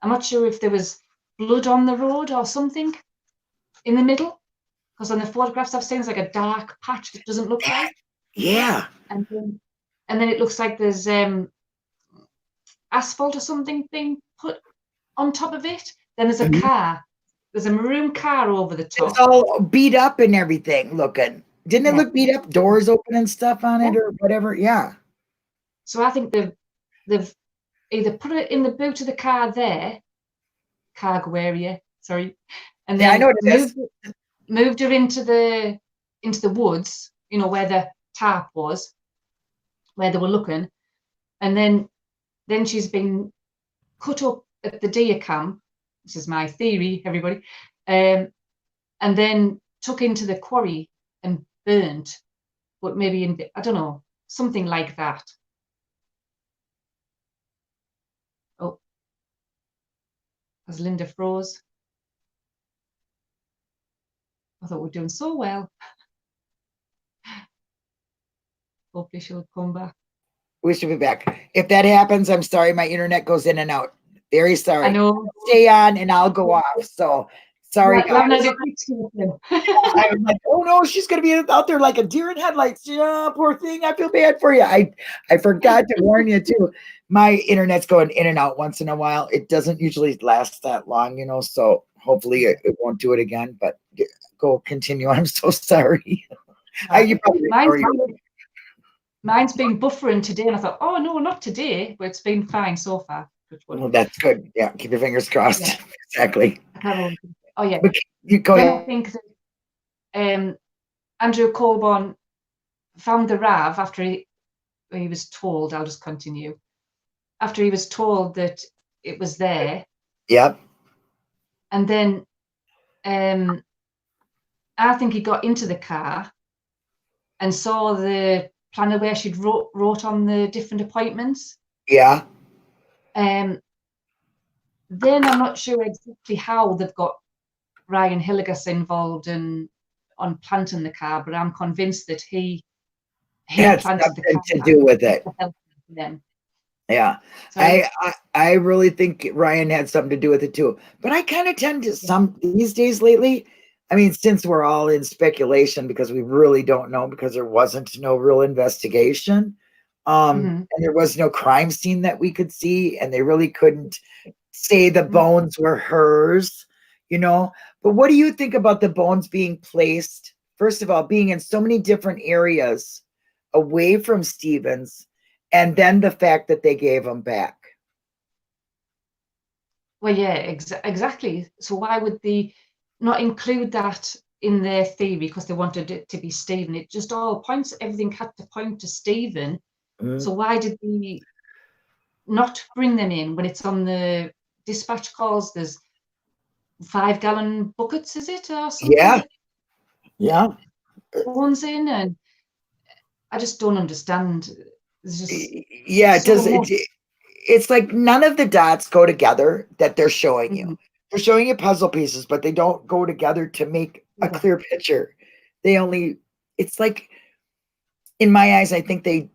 I'm not sure if there was blood on the road or something in the middle, because on the photographs I've seen, it's like a dark patch that doesn't look right, Yeah. and then it looks like there's asphalt or something being put on top of it. Then there's a Mhm. car. There's a maroon car over the It was top. all beat up and everything looking. Didn't it Yeah, look beat up? Doors open and stuff on yeah. it or whatever? Yeah. So I think they've either put it in the boot of the car there, cargo area, sorry, and Yeah, I know then what it is. moved her into the woods, where the tarp was, where they were looking, and then she's been cut up at the deer camp. This is my theory, everybody, and then took into the quarry and burnt, but maybe I don't know, something like that. Oh, as Linda froze, I thought we're doing so well. Hopefully she'll come back. We should be back. If that happens, I'm sorry. My internet goes in and out. Very I sorry. know. Stay on and I'll go off. So sorry, We'll have guys. another quick with them. I was like, oh no, she's gonna be out there like a deer in headlights. Yeah, poor thing. I feel bad for you. I forgot to warn you too. My internet's going in and out once in a while. It doesn't usually last that long, so hopefully it won't do it again. But go continue. I'm so sorry. You probably Mine's been buffering today, and I thought, oh no, not today, but it's been fine so far. Well, that's good. Yeah, keep your fingers crossed. Yeah. Exactly. Oh yeah. But you go ahead. I think that Andrew Colborne found the RAV after he was told. I'll just continue. After he was told that it was there. Yep. And then I think he got into the car and saw the planner where she'd wrote on the different appointments. Yeah. Then I'm not sure exactly how they've got Ryan Hilligus involved on planting the car, but I'm convinced that he had planted the car to do with it. Then. Yeah. So I really think Ryan had something to do with it too. But I kind of tend to these days lately, I mean, since we're all in speculation because we really don't know because there wasn't no real investigation. And there was no crime scene that we could see, and they really couldn't say the bones were hers, But what do you think about the bones being placed, first of all, being in so many different areas away from Stevens, and then the fact that they gave them back? Well, yeah, exactly. So why would they not include that in their theory because they wanted it to be Stephen? It just all points, everything had to point to Stephen. So why did they not bring them in when it's on the dispatch calls? There's 5-gallon buckets, is it, or something? Yeah. Bones in, and I just don't understand. It does. It's like none of the dots go together that they're showing you. They're showing you puzzle pieces, but they don't go together to make a clear picture. It's like, in my eyes, I think they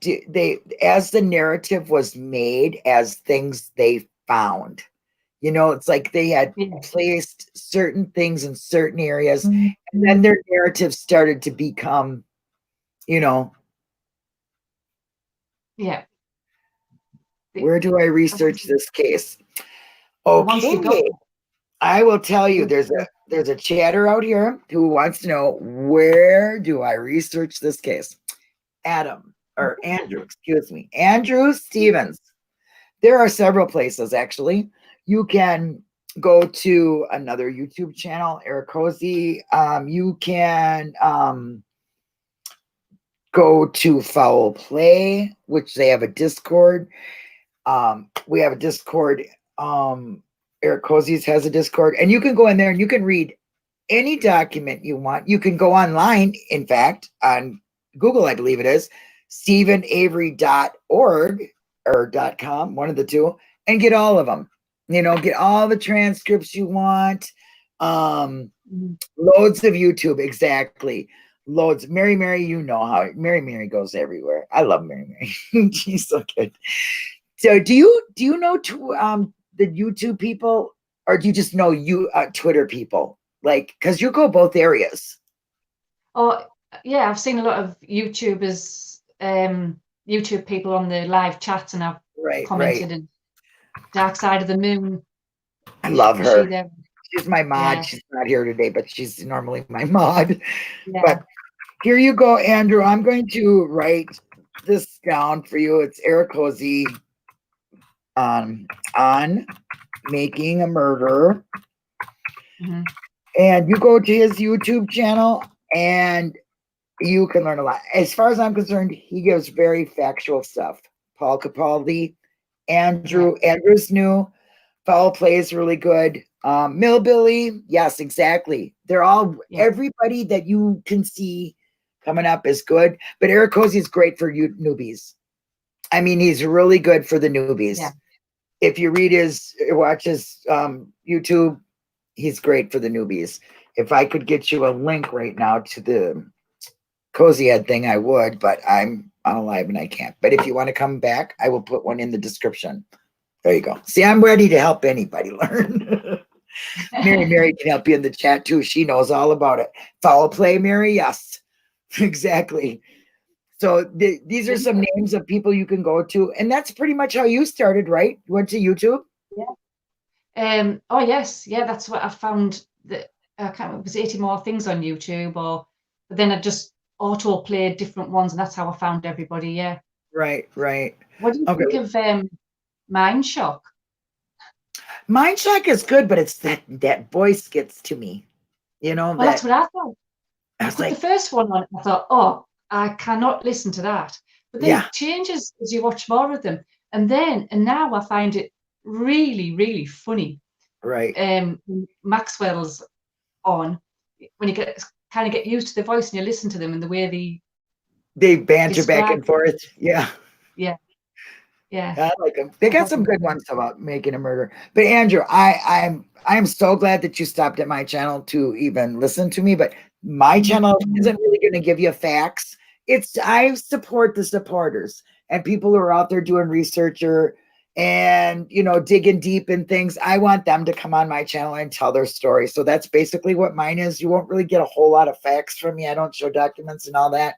as the narrative was made, as things they found, it's like they had placed certain things in certain areas, and then their narrative started to become, where do I research this case? Okay. I will tell you, there's a chatter out here who wants to know, where do I research this case? Andrew Stevens. There are several places, actually. You can go to another YouTube channel, Eric Cozy. You can go to Foul Play, which they have a Discord. We have a Discord. Eric Cozy's has a Discord, and you can go in there and you can read any document you want. You can go online, in fact, on Google, I believe it is, StephenAvery.org or .com, one of the two, and get all of them. Get all the transcripts you want. Loads of YouTube, exactly. Loads. Mary, how Mary goes everywhere. I love Mary. She's so good. So do you know the YouTube people, or do you just know Twitter people? Like, because you go both areas. Oh yeah, I've seen a lot of YouTubers, YouTube people on the live chats, and I've commented. And Dark Side of the Moon. I love her. She's my mod. Yeah. She's not here today, but she's normally my mod. Yeah. But here you go, Andrew. I'm going to write this down for you. It's Eric Cozy on Making a Murder. And you go to his YouTube channel and you can learn a lot. As far as I'm concerned, he gives very factual stuff. Paul Capaldi, Andrew's new. Foul Play is really good. Millbilly, yes, exactly. They're all, everybody that you can see coming up is good. But Eric Cozy is great for you newbies. I mean, he's really good for the newbies. Yeah. If you watch his YouTube, he's great for the newbies. If I could get you a link right now to the Cozy Head thing, I would, but I'm on live and I can't. But if you want to come back, I will put one in the description. There you go. See, I'm ready to help anybody learn. Mary can help you in the chat too. She knows all about it. Foul play, Mary? Yes, exactly. So these are some names of people you can go to. And that's pretty much how you started, right? You went to YouTube? Yeah. Oh, yes. Yeah, that's what I found. That I can't remember, it was 80 more things on YouTube, but then I just auto played different ones, and that's how I found everybody. Yeah. Right. What do you Okay. think of Mind Shock? Mind Shock is good, but it's that voice gets to me. You know, Well, that's what I thought. I I was put the like, first one on, I thought, oh, I cannot listen to that. But then yeah, it changes as you watch more of them. And now I find it really, really funny. right. Maxwell's on, when you kind of get used to the voice and you listen to them and the way They banter back describe and forth. Yeah. Yeah, yeah. I like them. They I got thought some they good were ones about making a murder. But Andrew, I'm so glad that you stopped at my channel to even listen to me. But my channel isn't really going to give you facts. I support the supporters and people who are out there doing researcher and digging deep in things. I want them to come on my channel and tell their story. So that's basically what mine is. You won't really get a whole lot of facts from me. I don't show documents and all that.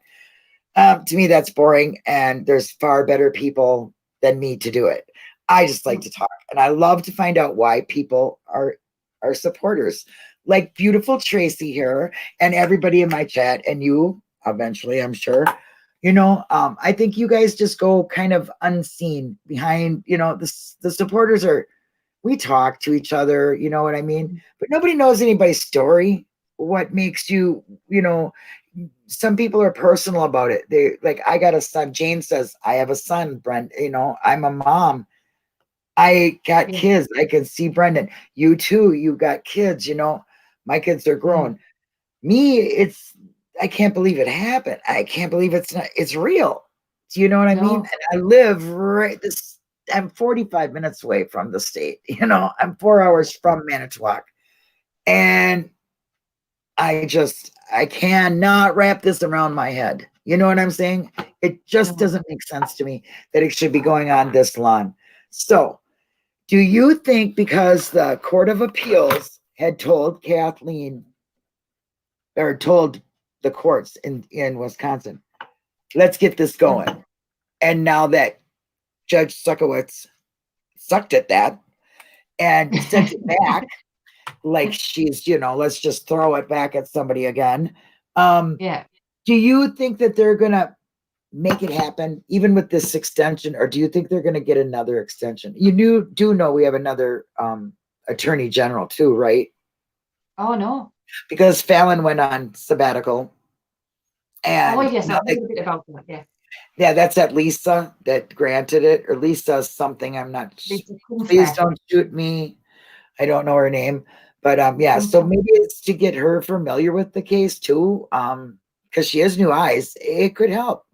To me, that's boring, and there's far better people than me to do it. I just like to talk, and I love to find out why people are supporters, like beautiful Tracy here, and everybody in my chat, and you eventually, I'm sure. I think you guys just go kind of unseen behind. The supporters are. We talk to each other, you know what I mean? But nobody knows anybody's story. What makes you, some people are personal about it. They like, I got a son. Jane says, I have a son, Brent. I'm a mom. I got Yeah. kids. I can see Brendan. You too. You got kids, my kids are grown. Me, I can't believe it happened. I can't believe it's real. Do you know what I mean? No, And I live I'm 45 minutes away from the state. I'm 4 hours from Manitowoc. And I cannot wrap this around my head. You know what I'm saying? It just no. doesn't make sense to me that it should be going on this long. So, do you think because the Court of Appeals had told Kathleen or told the courts in Wisconsin, let's get this going. And now that Judge Suckowitz sucked at that and sent it back, like she's, let's just throw it back at somebody again. Yeah. Do you think that they're going to make it happen even with this extension, or do you think they're going to get another extension? You do know we have another attorney general too, right? Oh, no. Because Fallon went on sabbatical. And Oh, yes, I've heard a bit about that. Yeah. Yeah, that's that Lisa that granted it, or Lisa something. I'm not. Please don't shoot me. I don't know her name, but yeah. So maybe it's to get her familiar with the case too, because she has new eyes. It could help.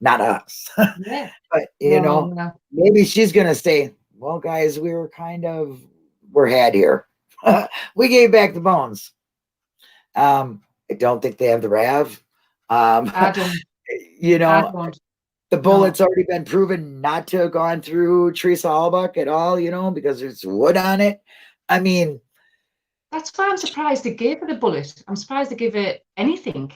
Not us, Yeah. but No. maybe she's gonna say, "Well, guys, we're had here. We gave back the bones." I don't think they have the RAV. I don't. I don't. The bullet's already been proven not to have gone through Teresa Halbach at all, because there's wood on it. I mean, that's why I'm surprised they gave her the bullet. I'm surprised they give her anything.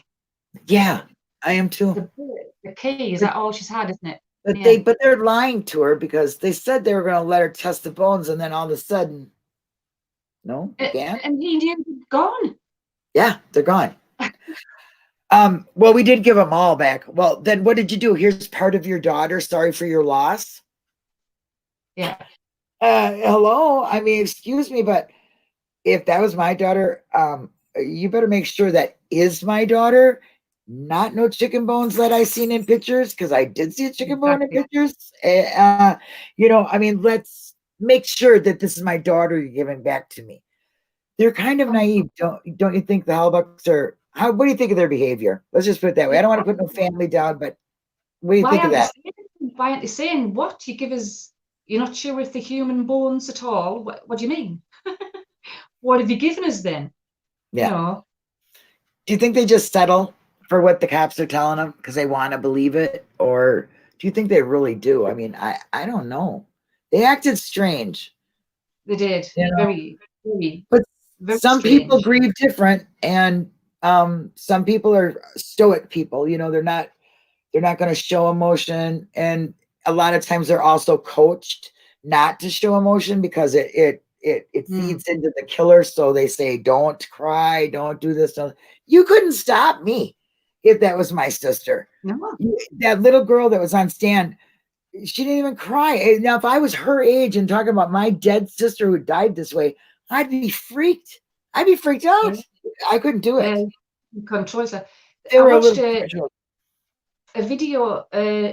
Yeah, I am too. The bullet, the key, is that all she's had, isn't it? But they're lying to her because they said they were going to let her test the bones, and then all of a sudden, no, you can't. And he knew gone. Yeah, they're gone. Well, we did give them all back. Well, then what did you do? Here's part of your daughter. Sorry for your loss. Yeah. Hello. I mean, excuse me, but if that was my daughter, you better make sure that is my daughter, not no chicken bones that I seen in pictures, because I did see a chicken bone in pictures. I mean, let's make sure that this is my daughter you're giving back to me. They're kind of naive, don't you think? The Halbachs are. What do you think of their behavior? Let's just put it that way. I don't want to put no family down, but what do you think of that? Why aren't they saying what you give us? You're not sure if the human bones at all. What do you mean? What have you given us then? Yeah. Do you think they just settle for what the cops are telling them because they want to believe it, or do you think they really do? I mean, I don't know. They acted strange, They did. you know. Very, very, But very some people strange. grieve different, and some people are stoic people. They're not going to show emotion, and a lot of times they're also coached not to show emotion because it Mm. feeds into the killer. So they say, "Don't cry, don't do this." Don't. You couldn't stop me if that was my sister. No. That little girl that was on stand, she didn't even cry. Now, if I was her age and talking about my dead sister who died this way, I'd be freaked. I'd be freaked Yeah. out. I couldn't do Yeah. it. Control yourself. They I were a watched little special. a video,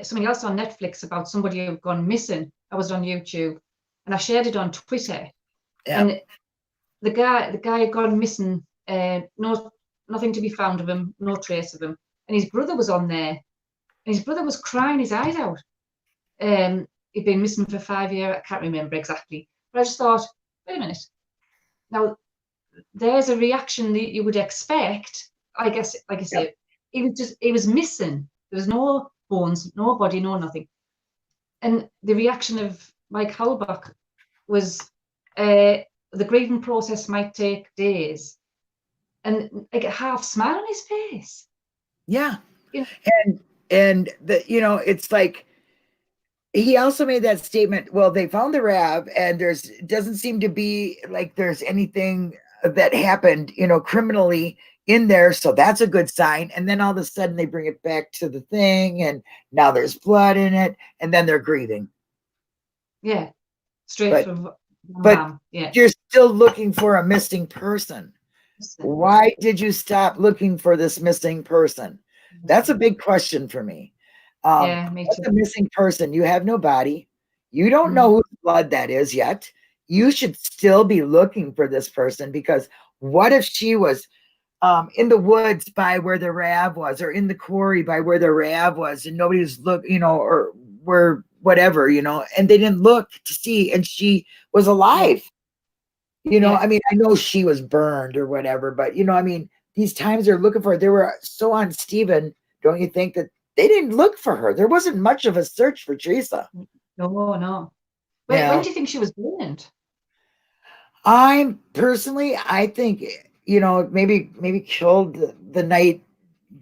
something else on Netflix about somebody who'd gone missing. I was on YouTube, and I shared it on Twitter. Yeah. And the guy had gone missing. No, nothing to be found of him. No trace of him. And his brother was on there, and his brother was crying his eyes out. He'd been missing for 5 years. I can't remember exactly, but I just thought, wait a minute. Now there's a reaction that you would expect. I guess, like I Yep. say, he was missing. There was no bones, no body, no nothing. And the reaction of Mike Halbach was, the grieving process might take days, and like a half smile on his face. Yeah. You know, And it's like he also made that statement, well, they found the Rav, and there's doesn't seem to be like there's anything that happened, criminally in there, so that's a good sign. And then all of a sudden they bring it back to the thing, and now there's blood in it, and then they're grieving. yeah, straight But from but mom. Yeah, you're still looking for a missing person. listen, Why did you stop looking for this missing person? That's a big question for me. yeah, me What's too. a missing person? You have no body. You don't know Mm. whose blood that is yet. You should still be looking for this person, because what if she was in the woods by where the Rav was, or in the quarry by where the Rav was, and nobody was or where whatever, and they didn't look to see, and she was Yeah, alive. yeah, I mean, I know she was burned or whatever, but I mean, these times they're looking for her. They were so on Steven, don't you think that they didn't look for her? There wasn't much of a search for Teresa. no, no. When Yeah. do you think she was burned? I think, maybe killed the night,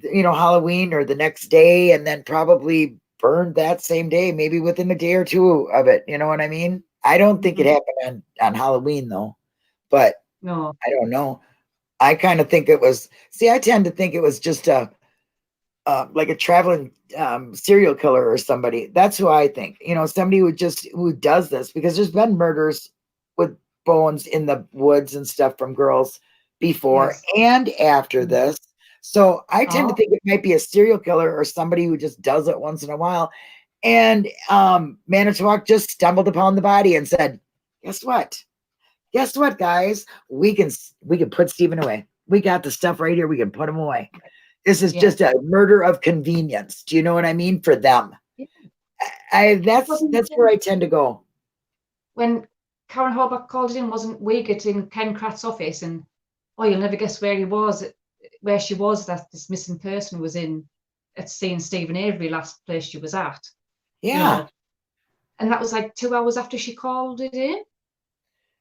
Halloween or the next day, and then probably burned that same day, maybe within a day or two of it. You know what I mean? I don't think it Mm-mm. happened on Halloween though, but No, I don't know. I kind of think it was. See, I tend to think it was just a like a traveling serial killer or somebody. That's who I think. Somebody who does this, because there's been murders with bones in the woods and stuff from girls before yes. and after Mm. this. So I tend to Oh, think it might be a serial killer or somebody who just does it once in a while. And Manitowoc just stumbled upon the body and said, "Guess what? Guess what, guys? We can put Stephen away. We got the stuff right here. We can put him away. This is yeah. just a murder of convenience." Do you know what I mean? For them, Yeah. I Well, that's where I tend to go. when Karen Horbach called it in, wasn't Wiegert in Ken Krat's office? And oh, you'll never guess where he was, where she was, that this missing person was in, at seeing Stephen Avery, last place she was at, you Yeah, know. And that was like 2 hours after she called it in,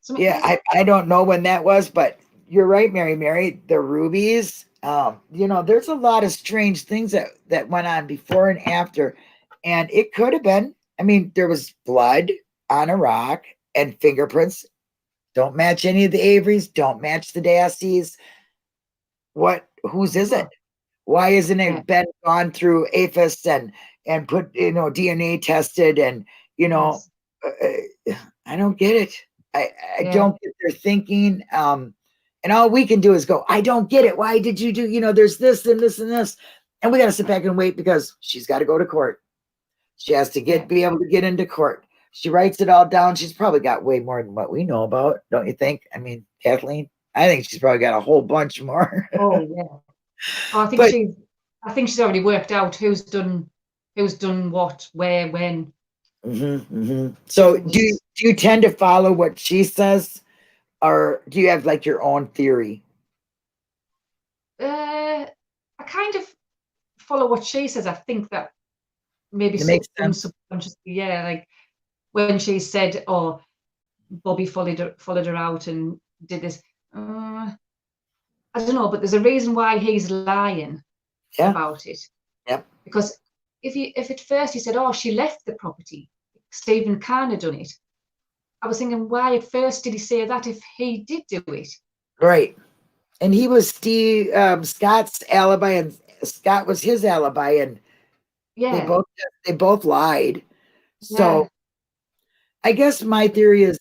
something yeah. like that. I don't know when that was, but you're right, Mary. The rubies. There's a lot of strange things that went on before and after, and it could have been. I mean, there was blood on a rock and fingerprints. Don't match any of the Averys. Don't match the Dassies. Whose is it? Oh, Why isn't yeah, it been gone through APHIS and put, DNA tested, and you know yes, I don't get it. I yeah, don't get their thinking. And all we can do is go, I don't get it. Why did you do, there's this and this and this. And we got to sit back and wait because she's got to go to court. She has to yeah, be able to get into court. She writes it all down. She's probably got way more than what we know about, don't you think? I mean, Kathleen, I think she's probably got a whole bunch more. oh yeah. Oh, But I think she's already worked out who's done what, where, when. So It was, do you tend to follow what she says, or do you have like your own theory? I kind of. follow what she says, I think that maybe It makes sense. subconsciously, yeah, like when she said, "Oh, Bobby followed her out and did this." I don't know, but there's a reason why he's lying Yeah. about it. Yep. Because if at first he said, "Oh, she left the property," Stephen Kahn had done it. I was thinking, why at first did he say that if he did do it? Right. And he was Scott's alibi, and Scott was his alibi, and they Yeah, both lied. So yeah, I guess my theory is,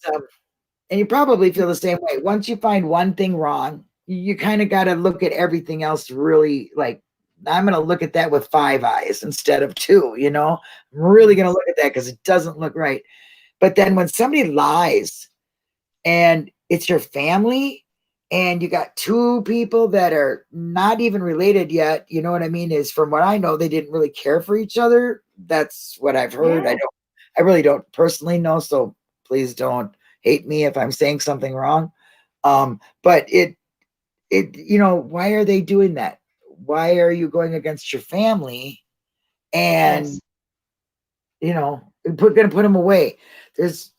and you probably feel the same way. Once you find one thing wrong, you kind of got to look at everything else really like, I'm going to look at that with 5 eyes instead of 2, you know? I'm really going to look at that because it doesn't look right. But then when somebody lies and it's your family and you got 2 people that are not even related yet, you know what I mean? Is from what I know, they didn't really care for each other. That's what I've heard. yeah, I really don't personally know. So please don't hate me if I'm saying something wrong. But you know, why are they doing that? Why are you going against your family? And, yes, you know, going to put him away. There's,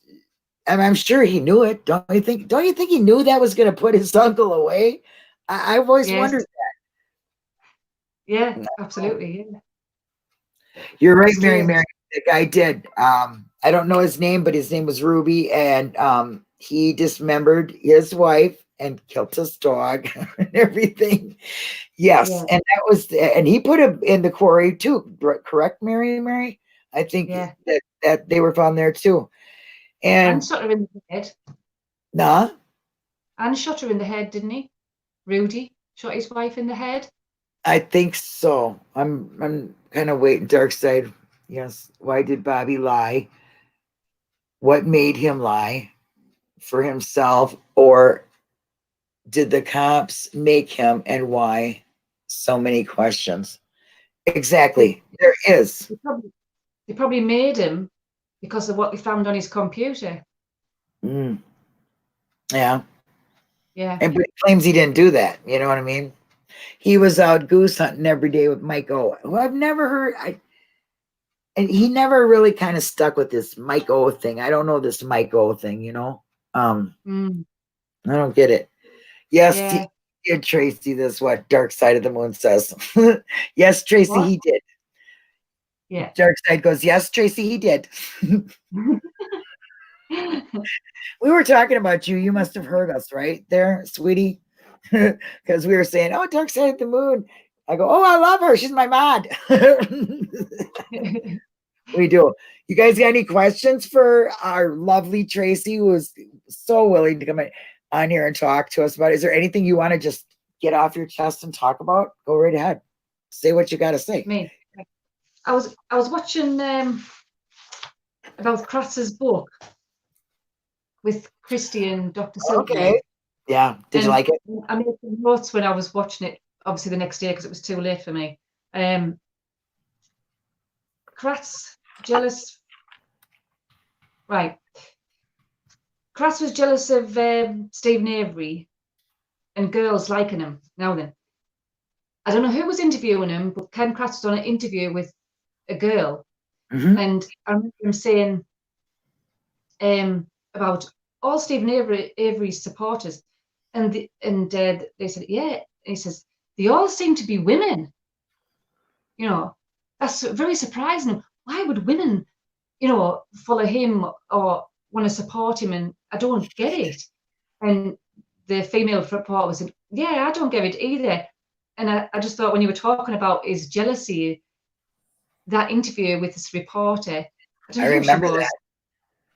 I'm sure he knew it. Don't you think? Don't you think he knew that was going to put his uncle away? I've always yes, wondered yeah, that. absolutely, yeah. You're right, Mary. Strange. Mary. The guy did. I don't know his name, but his name was Ruby, and he dismembered his wife and killed his dog and everything. Yes, Yeah, and that was, and he put him in the quarry too. Correct, Mary? Mary? I think yeah. that they were found there too. And And shot her in the head. nah, And shot her in the head, didn't he? Rudy shot his wife in the head. I think so. I'm kind of waiting. Dark side. Yes. Why did Bobby lie? What made him lie for himself, or did the cops make him, and why? So many questions. They, Exactly. There is. they probably made him because of what they found on his computer. Mm, yeah. Yeah, And but he claims he didn't do that. You know what I mean? He was out goose hunting every day with Mike O, who I've never heard. And he never really kind of stuck with this Mike O thing. I don't know this Mike O thing, you know? mm, I don't get it. Yes, he yeah, did, Tracy. This is what Dark Side of the Moon says. Yes, Tracy, what? he did. Yeah. Dark Side goes, yes, Tracy, he did. We were talking about you. You must have heard us, right there, sweetie? Because we were saying, oh, Dark Side of the Moon. I go, oh, I love her. She's my mod. We do. You guys got any questions for our lovely Tracy, who was so willing to come on here and talk to us about it? Is there anything you want to just get off your chest and talk about? Go right ahead. Say what you got to say. Me. I was watching about Kratz's book with Christy and Dr. Okay. Silverman, Yeah. Did you and like it? I made some notes when I was watching it. Obviously, the next day because it was too late for me. Kratz jealous, right? Kratz was jealous of Stephen Avery and girls liking him. Now then, I don't know who was interviewing him, but Ken Kratz done an interview with a girl, Mm-hmm. and I remember him saying about all Stephen Avery's supporters, and they said, yeah. And he says they all seem to be women. You know, that's very surprising. Why would women, follow him or want to support him? And I don't get it. And the female reporter was saying, yeah, I don't get it either. And I just thought when you were talking about his jealousy, that interview with this reporter, I don't I know who she remember was. that.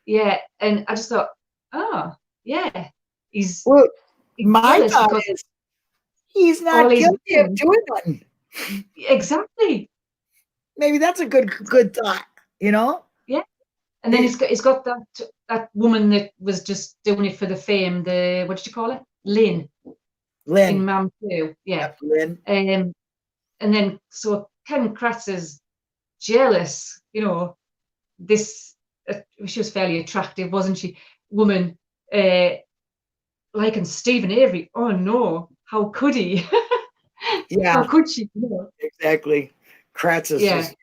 Yeah. And I just thought, oh, yeah, he's, Well, he's my jealous thought because is he's all not these guilty of women, doing nothing. exactly. Maybe that's a good thought, you know? Yeah. And then It, he's got that woman that was just doing it for the fame, the what did you call it? Lynn in Lynn. Mam 2. Yeah. Yep, Lynn. Um, and then so Ken Kratz is jealous, this she was fairly attractive, wasn't she? Woman liking Stephen Avery. Oh no, how could he? Yeah, How could she? exactly. Kratz is Yeah, just,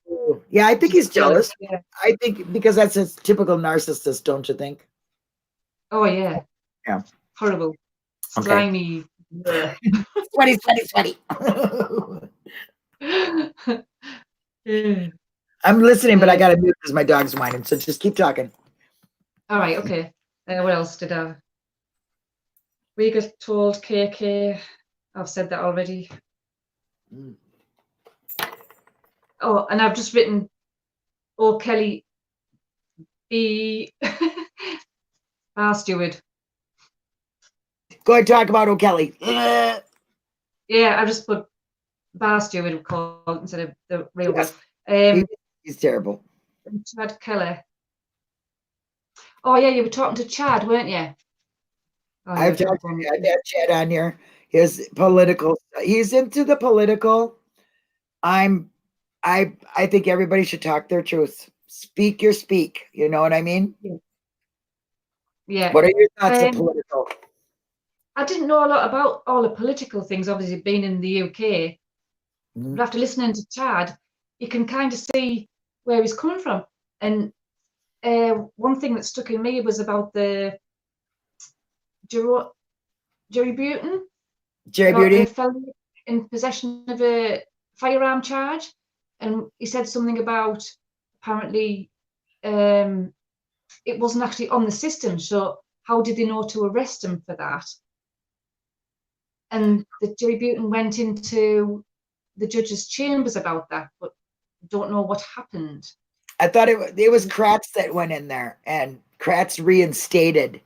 yeah, I think he's jealous. Yeah. I think because that's a typical narcissist, don't you think? Oh yeah, Yeah. horrible, Okay. slimy. Bleh. Sweaty, sweaty, sweaty. Yeah. I'm listening, but I got to mute because my dog's whining. So just keep talking. All right, okay. What else did I? We got told KK. I've said that already. Mm. Oh, and I've just written, oh, Kelly, be bar steward. Go ahead, talk about O'Kelly. Yeah, I just put bar steward called instead of the real word. Yes, he's terrible. Chad Keller. Oh yeah, you were talking to Chad, weren't you? Oh, I've talked to I've had Chad on here. His political, he's into the political. I think everybody should talk their truth. Speak your speak. You know what I mean? Yeah. What are your thoughts of political? I didn't know a lot about all the political things, obviously being in the UK. Mhm. But after listening to Chad, you can kind of see where he's coming from. And one thing that stuck in me was about the Jerry Butin, Jerry about Beauty? the fellow in possession of a firearm charge. And he said something about apparently it wasn't actually on the system. So how did they know to arrest him for that? And the Jerry Butin went into the judge's chambers about that, but don't know what happened. I thought it was Kratz that went in there, and Kratz reinstated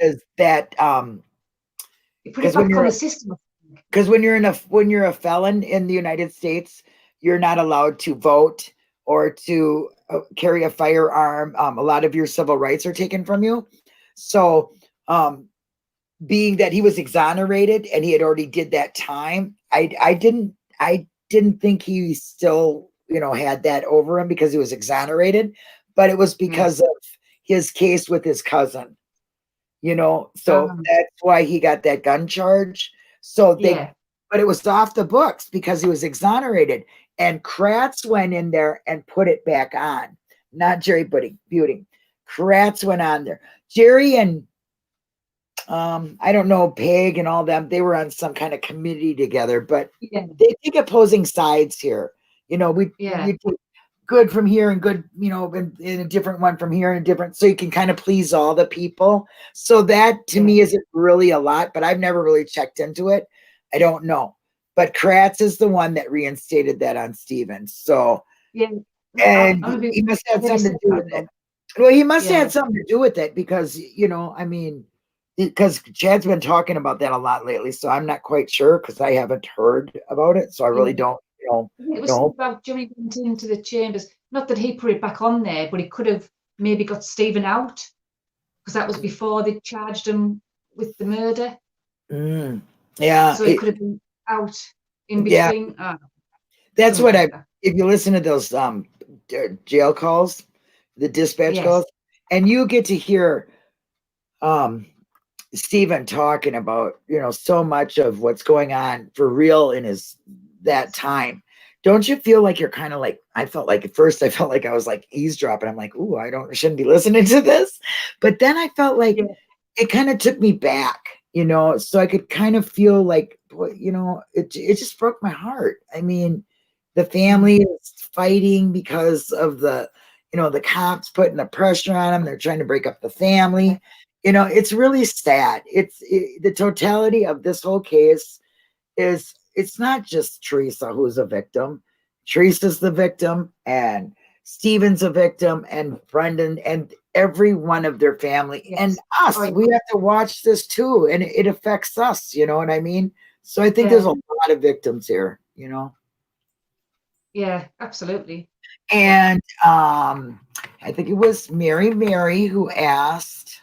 his that He put it back on the system. because when you're a felon in the United States, you're not allowed to vote or to carry a firearm. A lot of your civil rights are taken from you. So, being that he was exonerated and he had already did that time, I didn't think he still had that over him because he was exonerated, but it was because of his case with his cousin. So that's why he got that gun charge. So but it was off the books because he was exonerated. And Kratz went in there and put it back on, not Jerry Buting. Kratz went on there. Jerry and I don't know, Peg and all them, they were on some kind of committee together, but they take opposing sides here. We take good from here and good, in a different one from here and a different, so you can kind of please all the people. So that to me isn't really a lot, but I've never really checked into it. I don't know. But Kratz is the one that reinstated that on Stevens. So and he must have something to do with it. Well, he must have had something to do with it because, I mean, because Chad's been talking about that a lot lately. So I'm not quite sure because I haven't heard about it. So I really don't, It was about Jerry went into the chambers. Not that he put it back on there, but he could have maybe got Stephen out because that was before they charged him with the murder. Yeah. So he could have been out in between. Yeah. That's what if you listen to those jail calls, the dispatch calls, and you get to hear Stephen talking about, so much of what's going on for real in that time. Don't you feel like you're kind of like, I felt like at first I felt like I was like eavesdropping. I'm like, ooh, shouldn't be listening to this. But then I felt like it kind of took me back, so I could kind of feel like, it just broke my heart. I mean, the family is fighting because of the cops putting the pressure on them. They're trying to break up the family. It's really sad. The totality of this whole case is, it's not just Teresa who's a victim. Teresa's the victim, and Stephen's a victim, and Brendan, and every one of their family, and us. We have to watch this too, and it affects us. You know what I mean? So I think there's a lot of victims here. Yeah, absolutely. And I think it was Mary who asked,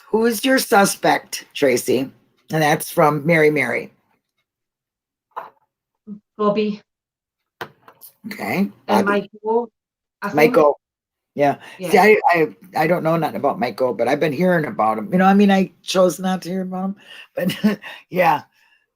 who is your suspect, Tracy? And that's from Mary. Bobby. Okay. And Bobby. Michael. Michael. Yeah. See, Yeah. I don't know nothing about Michael, but I've been hearing about him. You know, I mean, I chose not to hear about him, but yeah,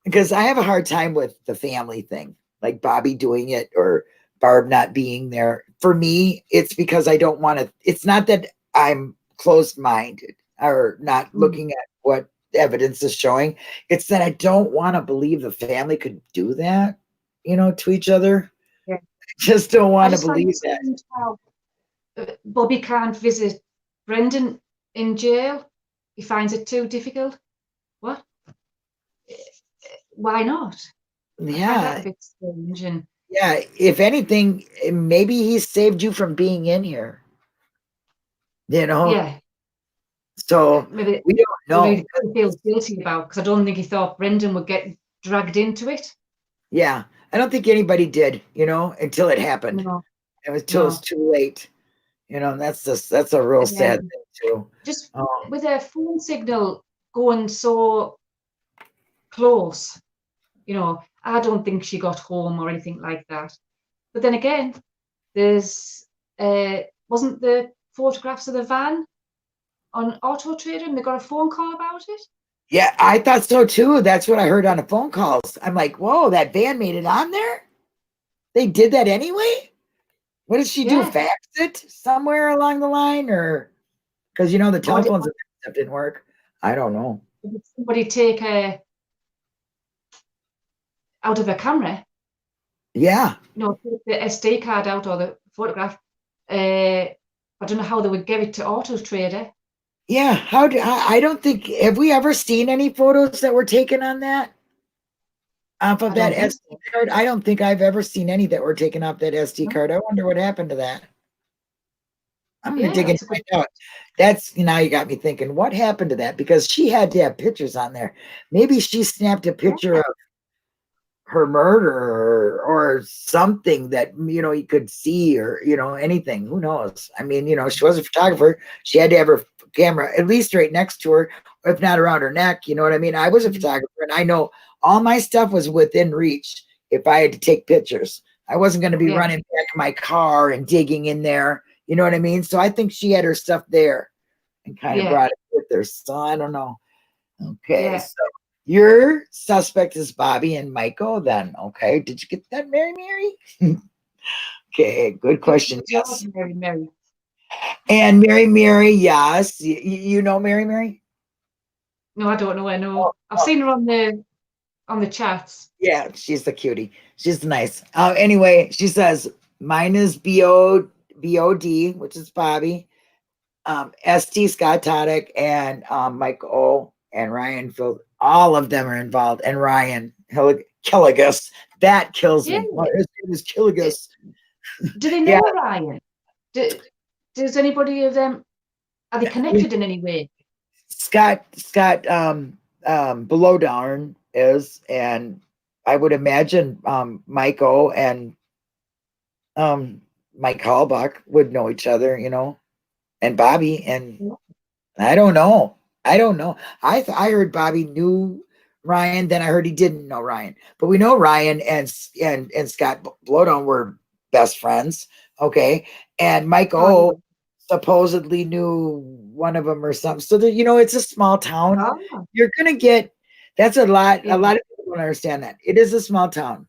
because I have a hard time with the family thing, like Bobby doing it or Barb not being there. For me, it's because I don't want to. It's not that I'm closed minded or not Mm. looking at what evidence is showing. It's that I don't want to believe the family could do that, you know, to each other. Yeah. Just don't I want to just find it believe that. strange how Bobby can't visit Brendan in jail. He finds it too difficult. What? Why not? I find that Yeah, a bit strange. And yeah. If anything, maybe he saved you from being in here, you know? yeah, So maybe we don't maybe know. he feels guilty about because I don't think he thought Brendan would get dragged into it. Yeah. I don't think anybody did, you know, until it happened. No, It was till it's no. too late. You know, and that's a real And sad then thing too. just Um, with a phone signal going so close, I don't think she got home or anything like that. But then again, there's wasn't the photographs of the van on Auto Trader and they got a phone call about it? yeah, I thought so too. That's what I heard on the phone calls. I'm like, whoa, that van made it on there? They did that anyway? What did she do? Yeah. Fax it somewhere along the line? Or because you know the Or telephones and stuff didn't work. I don't know. did somebody take out of a camera, Yeah. take the SD card out or the photograph. I don't know how they would give it to Auto Trader. Yeah. How do I don't think have we ever seen any photos that were taken on that off of I that don't think SD so. card? I don't think I've ever seen any that were taken off that SD No? card. I wonder what happened to that. I'm gonna Yeah, dig and that's a good find out. That's now you got me thinking, what happened to that? Because she had to have pictures on there. Maybe she snapped a point. picture of her murder or something that you know you could see or you know anything. Who knows? I mean, you know, she was a photographer. She had to have her camera at least right next to her, if not around her neck. You know what I mean? I was a Mm. photographer, and I know all my stuff was within reach if I had to take pictures. I wasn't going to be Yeah, running back in my car and digging in there. You know what I mean? So I think she had her stuff there and kind of yeah, brought it with her. So I don't know. Okay, yeah. so your suspect is Bobby and Michael, then. Okay, did you get that, Mary Mary? Okay, good It question. was yours, Yes. Mary, Mary. And Mary Mary, yes. You know Mary Mary? No, I don't know. I Oh, know. I've oh, seen her on the chats. yeah, she's the cutie. She's nice. Anyway, she says, mine is BOD, which is Bobby. ST Scott Toddick and Mike O and Ryan Phil, all of them are involved. And Ryan Killigus, that kills Yeah. me. Well, his name is Killigus. Do they Yeah, know Ryan? Do, does anybody of them, are they connected in any way? Scott Below Down is, and I would imagine Mike O and um Mike Hallbach would know each other, you know, and Bobby and No. I don't know. I don't know. I heard Bobby knew Ryan, then I heard he didn't know Ryan. But we know Ryan and Scott Blowdown were best friends. Okay. And Mike Oh, O supposedly knew one of them or something. So that you know, it's a small town. yeah. Oh, You're gonna get that's yeah, a lot of people don't understand that. It is a small town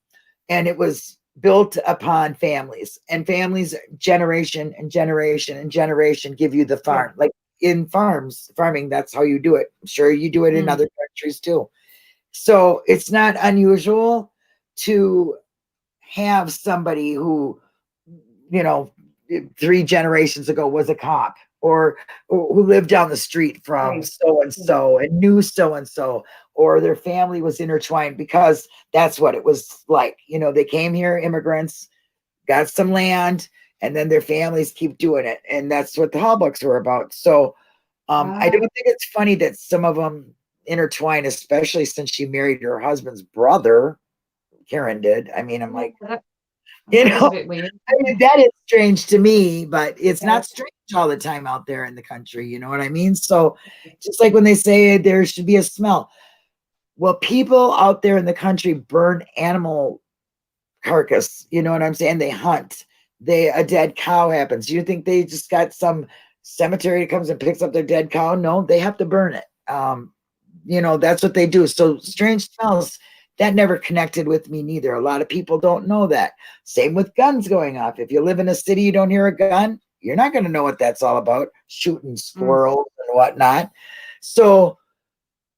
and it was built upon families and families generation and generation and generation give you the yeah. farm. Like in farming, that's how you do it. I'm sure you do it in Mm, other countries too. So it's not unusual to have somebody who, you know, 3 generations ago was a cop or who lived down the street from right. so and Yeah, so and knew so and so, or their family was intertwined because that's what it was like. You know, they came here, immigrants, got some land, and then their families keep doing it. And that's what the Hallbucks were about. So I don't ah, think it's funny that some of them intertwine, especially since she married her husband's brother. Karen did. I mean, I'm yeah, like, you that is a know, bit weird. I mean, that is strange to me, but it's Yeah, not strange all the time out there in the country. You know what I mean? So just like when they say there should be a smell. Well, people out there in the country burn animal carcass. You know what I'm saying? They hunt. a dead cow happens. You think they just got some cemetery that comes and picks up their dead cow? No, they have to burn it. That's what they do. So strange smells, that never connected with me neither. A lot of people don't know that. Same with guns going off. If you live in a city, you don't hear a gun, you're not going to know what that's all about, shooting squirrels and whatnot. So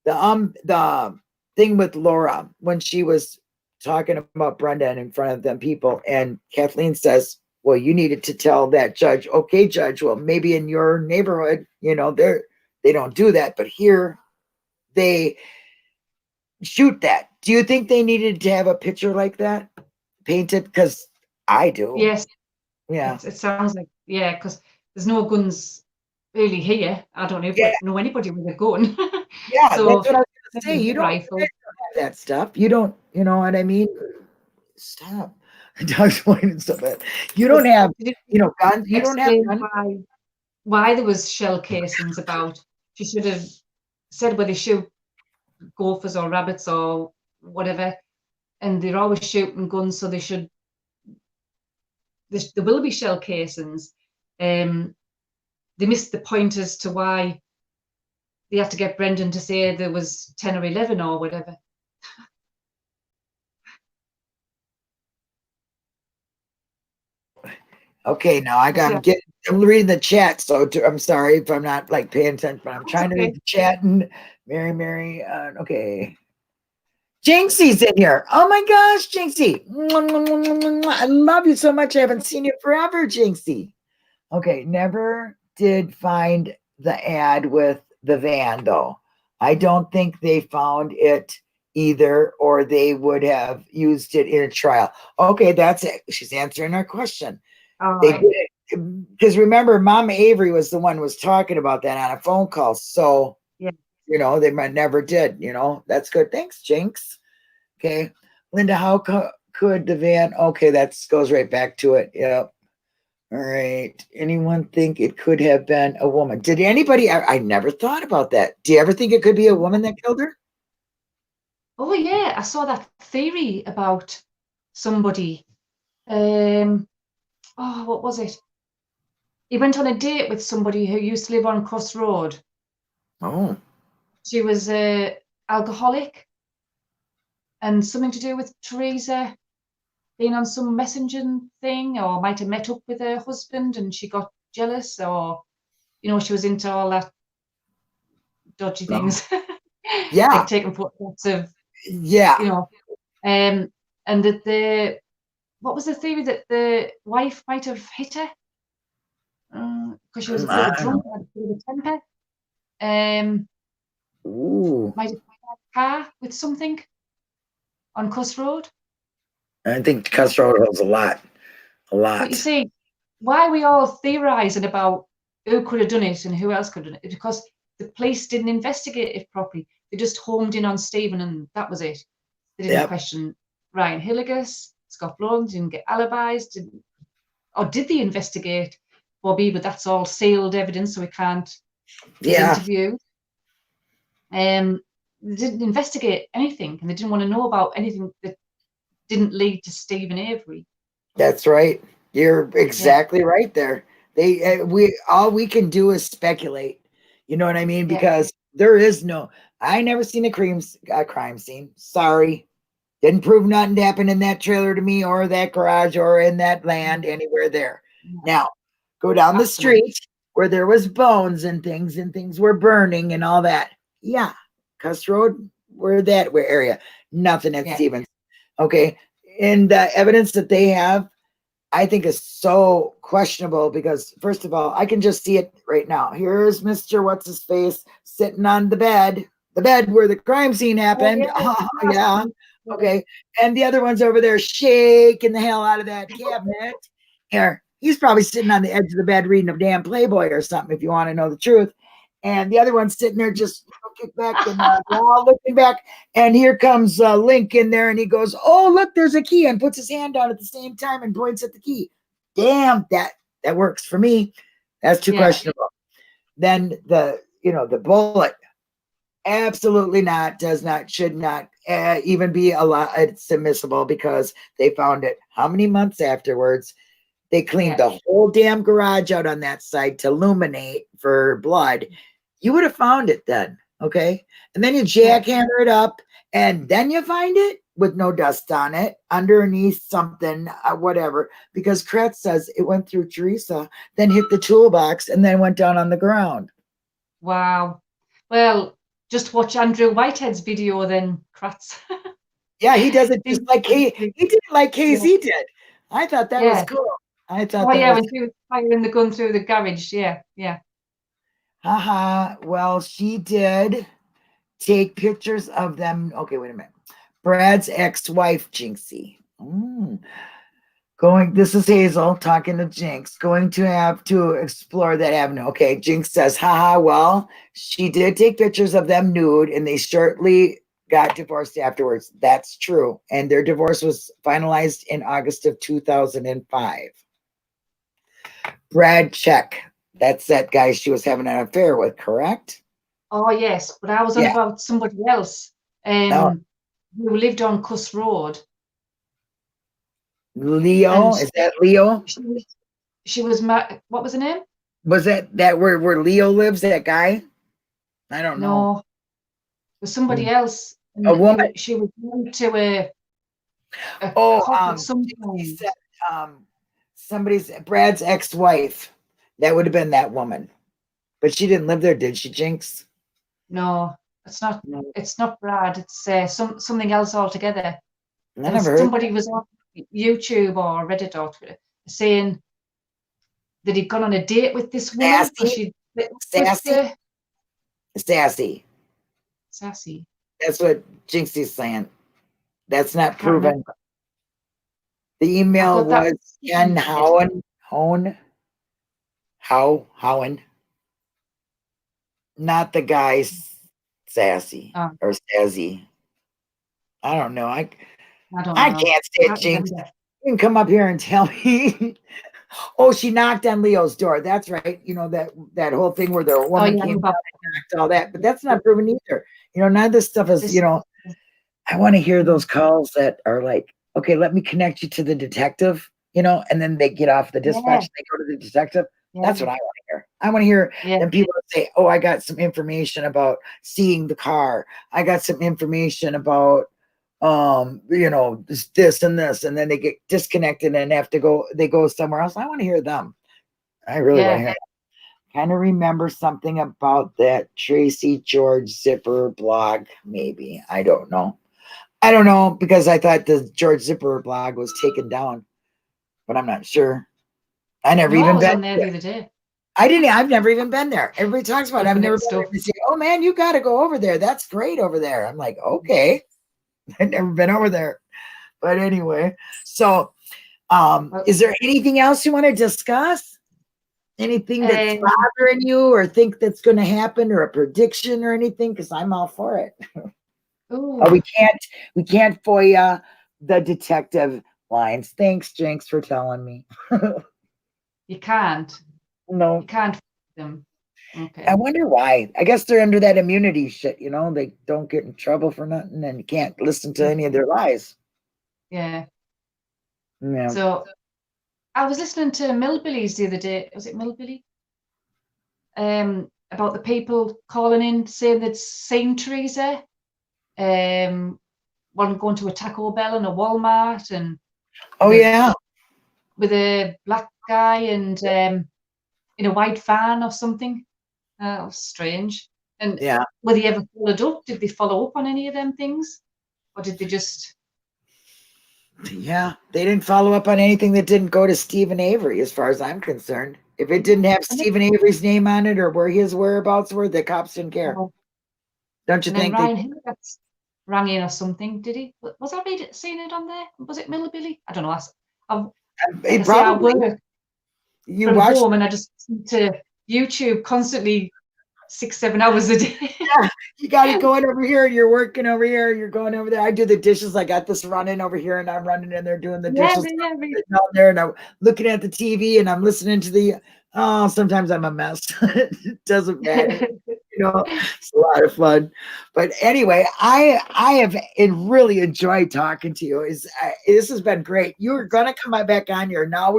the thing with Laura, when she was talking about Brenda and in front of them people, and Kathleen says, well, you needed to tell that judge. Okay, judge, well, maybe in your neighborhood, they don't do that, but here they shoot that. Do you think they needed to have a picture like that painted? Because I do. Yes. Yeah. It sounds like, yeah, because there's no guns really here. I don't know anybody with a gun. Yeah, So that's what I was going to say. maybe You a don't rifle. have that stuff. You don't, you know what I mean? Stop. Doug's pointing stuff at. You don't have, guns. You don't have Explain guns. why there was shell casings about. She should have said whether they shoot gophers or rabbits or whatever, and they're always shooting guns, so there will be shell casings. They missed the point as to why they had to get Brendan to say there was 10 or 11 or whatever. Okay, now I'm reading the chat, so I'm sorry if I'm not like paying attention, but I'm trying to read the chat. And Mary, okay. Jinxie's in here. Oh my gosh, Jinxie. I love you so much. I haven't seen you forever, Jinxie. Okay, never did find the ad with the van, though. I don't think they found it either, or they would have used it in a trial. Okay, that's it. She's answering our question. They did it because remember, Mama Avery was the one who was talking about that on a phone call. So, yeah, they might never did. That's good. Thanks, Jinx. Okay, Linda, how could the van? Okay, that goes right back to it. Yep. All right. Anyone think it could have been a woman? Did anybody? I never thought about that. Do you ever think it could be a woman that killed her? Oh yeah, I saw that theory about somebody. What was it? He went on a date with somebody who used to live on Cross Road. Oh. She was a alcoholic, and something to do with Teresa being on some messaging thing, or might have met up with her husband and she got jealous, or she was into all that dodgy things. Yeah. Like taking photographs of Yeah. And that what was the theory, that the wife might have hit her because she was a bit of a drunk, had a bit of a temper. Ooh. Might have hit a car with something on Cuss Road. I think Cuss Road holds a lot. But you see, why are we all theorising about who could have done it and who else could have done it? Because the police didn't investigate it properly. They just homed in on Stephen and that was it. They didn't question Ryan Hilligus, Scott Blunt, didn't get alibis, or did they investigate Bobby? But that's all sealed evidence, so we can't get interviewed. They didn't investigate anything, and they didn't want to know about anything that didn't lead to Stephen Avery. That's right. You're exactly right there. All we can do is speculate. You know what I mean? Because there is I never seen a crime scene. Sorry. Didn't prove nothing happened in that trailer to me, or that garage, or in that land, anywhere there. Now, go down the street where there was bones and things were burning and all that. Yeah. Cuss Road, where area? Nothing at Stevens. Okay. And the evidence that they have, I think, is so questionable because, first of all, I can just see it right now. Here's Mr. What's-his-face sitting on the bed where the crime scene happened. Yeah. Okay. And the other one's over there shaking the hell out of that cabinet. Here, he's probably sitting on the edge of the bed reading a damn Playboy or something, if you want to know the truth. And the other one's sitting there just kicked back and looking back. And here comes Link in there, and he goes, "Oh, look, there's a key," and puts his hand out at the same time and points at the key. Damn, that works for me. That's too questionable. Then the bullet, absolutely not, does not, should not even be allowed. It's admissible because they found it how many months afterwards? They cleaned Yeah. the whole damn garage out on that side to illuminate for blood. You would have found it then, okay? And then you Yeah. jackhammer it up, and then you find it with no dust on it, underneath something, whatever. Because Kretz says it went through Teresa, then hit the toolbox, and then went down on the ground. Wow. Well, just watch Andrew Whitehead's video then, Kratz. Yeah, he does it just like he did it like Yeah. KZ did. I thought that was Yeah. cool. I thought Oh that yeah, was when she was firing the gun through the garage. Yeah. Yeah. haha. Well, she did take pictures of them. Okay, wait a minute. Brad's ex-wife, Jinxie. This is Hazel talking to Jinx. Going to have to explore that avenue. Okay, Jinx says, haha, well, she did take pictures of them nude and they shortly got divorced afterwards. That's true. And their divorce was finalized in August of 2005. Brad, check. That's that guy she was having an affair with, correct? Oh yes, but I was on Yeah. about somebody else. No. Who lived on Cuss Road. Leo, And is that Leo? she was what was her name? Was that where Leo lives, that guy? I don't know. No, it was somebody else. A And woman. she was married to a couple He sometime. said somebody's Brad's ex-wife. That would have been that woman. But she didn't live there, did she, Jinx? No, it's not. No. It's not Brad. It's something else altogether. I And never heard somebody was on YouTube or Reddit or Twitter saying that he'd gone on a date with this woman because Sassy. she with Sassy. Sassy. Sassy. That's what Jinxie's saying. That's I not can't proven. remember. The I email thought that was Ken Howen, not the guy Sassy Oh, or Sassy. I don't know. I don't I know. can't say it, Can't Jinx. remember. You can come up here and tell me. Oh, she knocked on Leo's door. That's right. You know, that whole thing where the Oh woman yeah, came down about and knocked all that, but that's not proven either. You know, none of this stuff is, this. I want to hear those calls that are like, okay, let me connect you to the detective, and then they get off the dispatch, Yeah, they go to the detective. That's what yeah, I want to hear. I want to hear yeah, them people say, oh, I got some information about seeing the car. I got some information about this and this, and then they get disconnected and have to go, they go somewhere else. I want to hear them. I really want to yeah, hear. Kind of remember something about that Tracy George Zipper blog, maybe. I don't know. Because I thought the George Zipper blog was taken down, but I'm not sure. I never No, I even was been on there there. the other day I've never even been there. Everybody talks about it. I've looking never at been there. stuff. They say, oh man, you got to go over there. That's great over there. I'm like, okay. I've never been over there. But anyway, so Well, is there anything else you want to discuss? Anything that's um, bothering you or think that's going to happen or a prediction or anything? Because I'm all for it. Oh, ooh, we can't FOIA the detective lines. Thanks, Jinx, for telling me. you can't. No, You can't them. I Okay. wonder why. I guess they're under that immunity shit, they don't get in trouble for nothing and you can't listen to any of their lies. Yeah. Yeah. So I was listening to Millbillies the other day. Was it Millbilly? About the people calling in saying they'd seen Teresa. One going to a Taco Bell and a Walmart and Oh, with a yeah. black guy and in a white van or something. That was strange. And Yeah. were they ever followed up? Did they follow up on any of them things? Or did they just Yeah. They didn't follow up on anything that didn't go to Stephen Avery, as far as I'm concerned. If it didn't have and then, Stephen Avery's name on it or where his whereabouts were, the cops didn't care. oh, Don't you and then think they? Ryan Hicks rang in or something, did he? Was I seeing it on there? Was it Millbilly? I don't know. Like I say, I Probably. work You from watched. home and I just listen to YouTube constantly 6-7 hours a day. Yeah, you got it going over here. You're working over here. You're going over there. I do the dishes. I got this running over here, and I'm running in there doing the Yeah, dishes. yeah, Sitting out there, and I'm looking at the TV, and I'm listening to the. Oh, sometimes I'm a mess. It doesn't matter. It's a lot of fun. But anyway, I have really enjoyed talking to you. This has been great. You were gonna come back on here. Now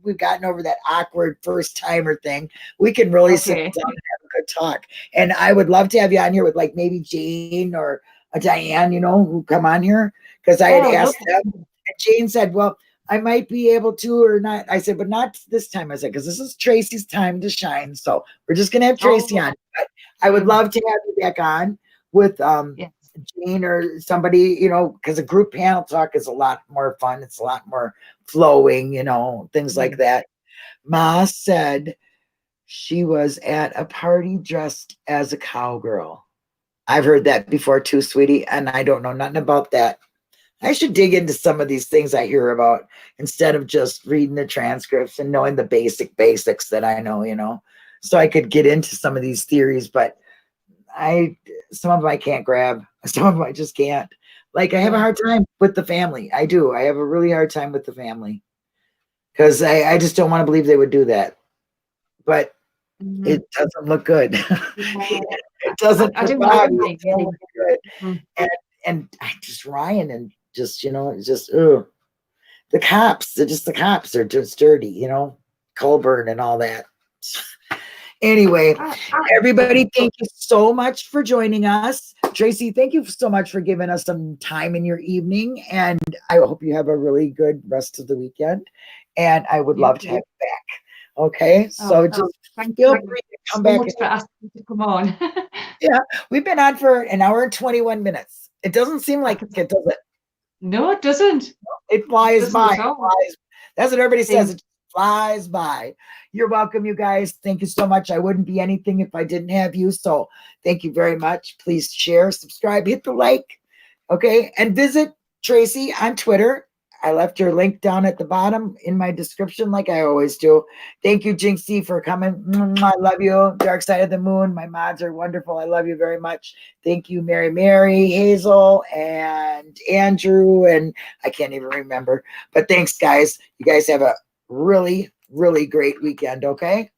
we've gotten over that awkward first timer thing. We can really sit Okay. down and have a good talk. And I would love to have you on here with like maybe Jane or a Diane, who come on here, because I had Oh, asked them, lovely. and Jane said, "Well, I might be able to or not." I said, "But not this time." I said, "Because this is Tracy's time to shine. So we're just gonna have Tracy Oh, on." But I would love to have you back on with yes. Jane or somebody, because a group panel talk is a lot more fun. It's a lot more flowing, things like that. Ma said she was at a party dressed as a cowgirl. I've heard that before too, sweetie, and I don't know nothing about that. I should dig into some of these things I hear about instead of just reading the transcripts and knowing the basics that I know, so I could get into some of these theories, but some of them I can't grab. Some of them I just can't. Like I have a Yeah. hard time with the family. I do. I have a really hard time with the family because I just don't want to believe they would do that. But Mhm. it doesn't look good. Yeah. It doesn't I for do Bobby. agree, It don't really. look good. Mhm. And I just Ryan and just it's just ugh. The cops. They're just the cops. They're just dirty. Colburn and all that. Anyway, I, everybody, thank you so much for joining us. Tracy, thank you so much for giving us some time in your evening. And I hope you have a really good rest of the weekend. And I would you love to have too. you back. Okay. Oh, So just thank feel you free to come so back. much for asking me to come on. Yeah, we've been on for an hour and 21 minutes. It doesn't seem I like can, it, does it? no, it doesn't. It It flies doesn't by. at It all. flies. That's what everybody says. Seems It flies by. You're welcome, you guys. Thank you so much. I wouldn't be anything if I didn't have you. So thank you very much. Please share, subscribe, hit the like. Okay. And visit Tracy on Twitter. I left your link down at the bottom in my description, like I always do. Thank you, Jinxie, for coming. I love you. Dark Side of the Moon. My mods are wonderful. I love you very much. Thank you, Mary, Hazel, and Andrew. And I can't even remember. But thanks, guys. You guys have a really, really great weekend. Okay.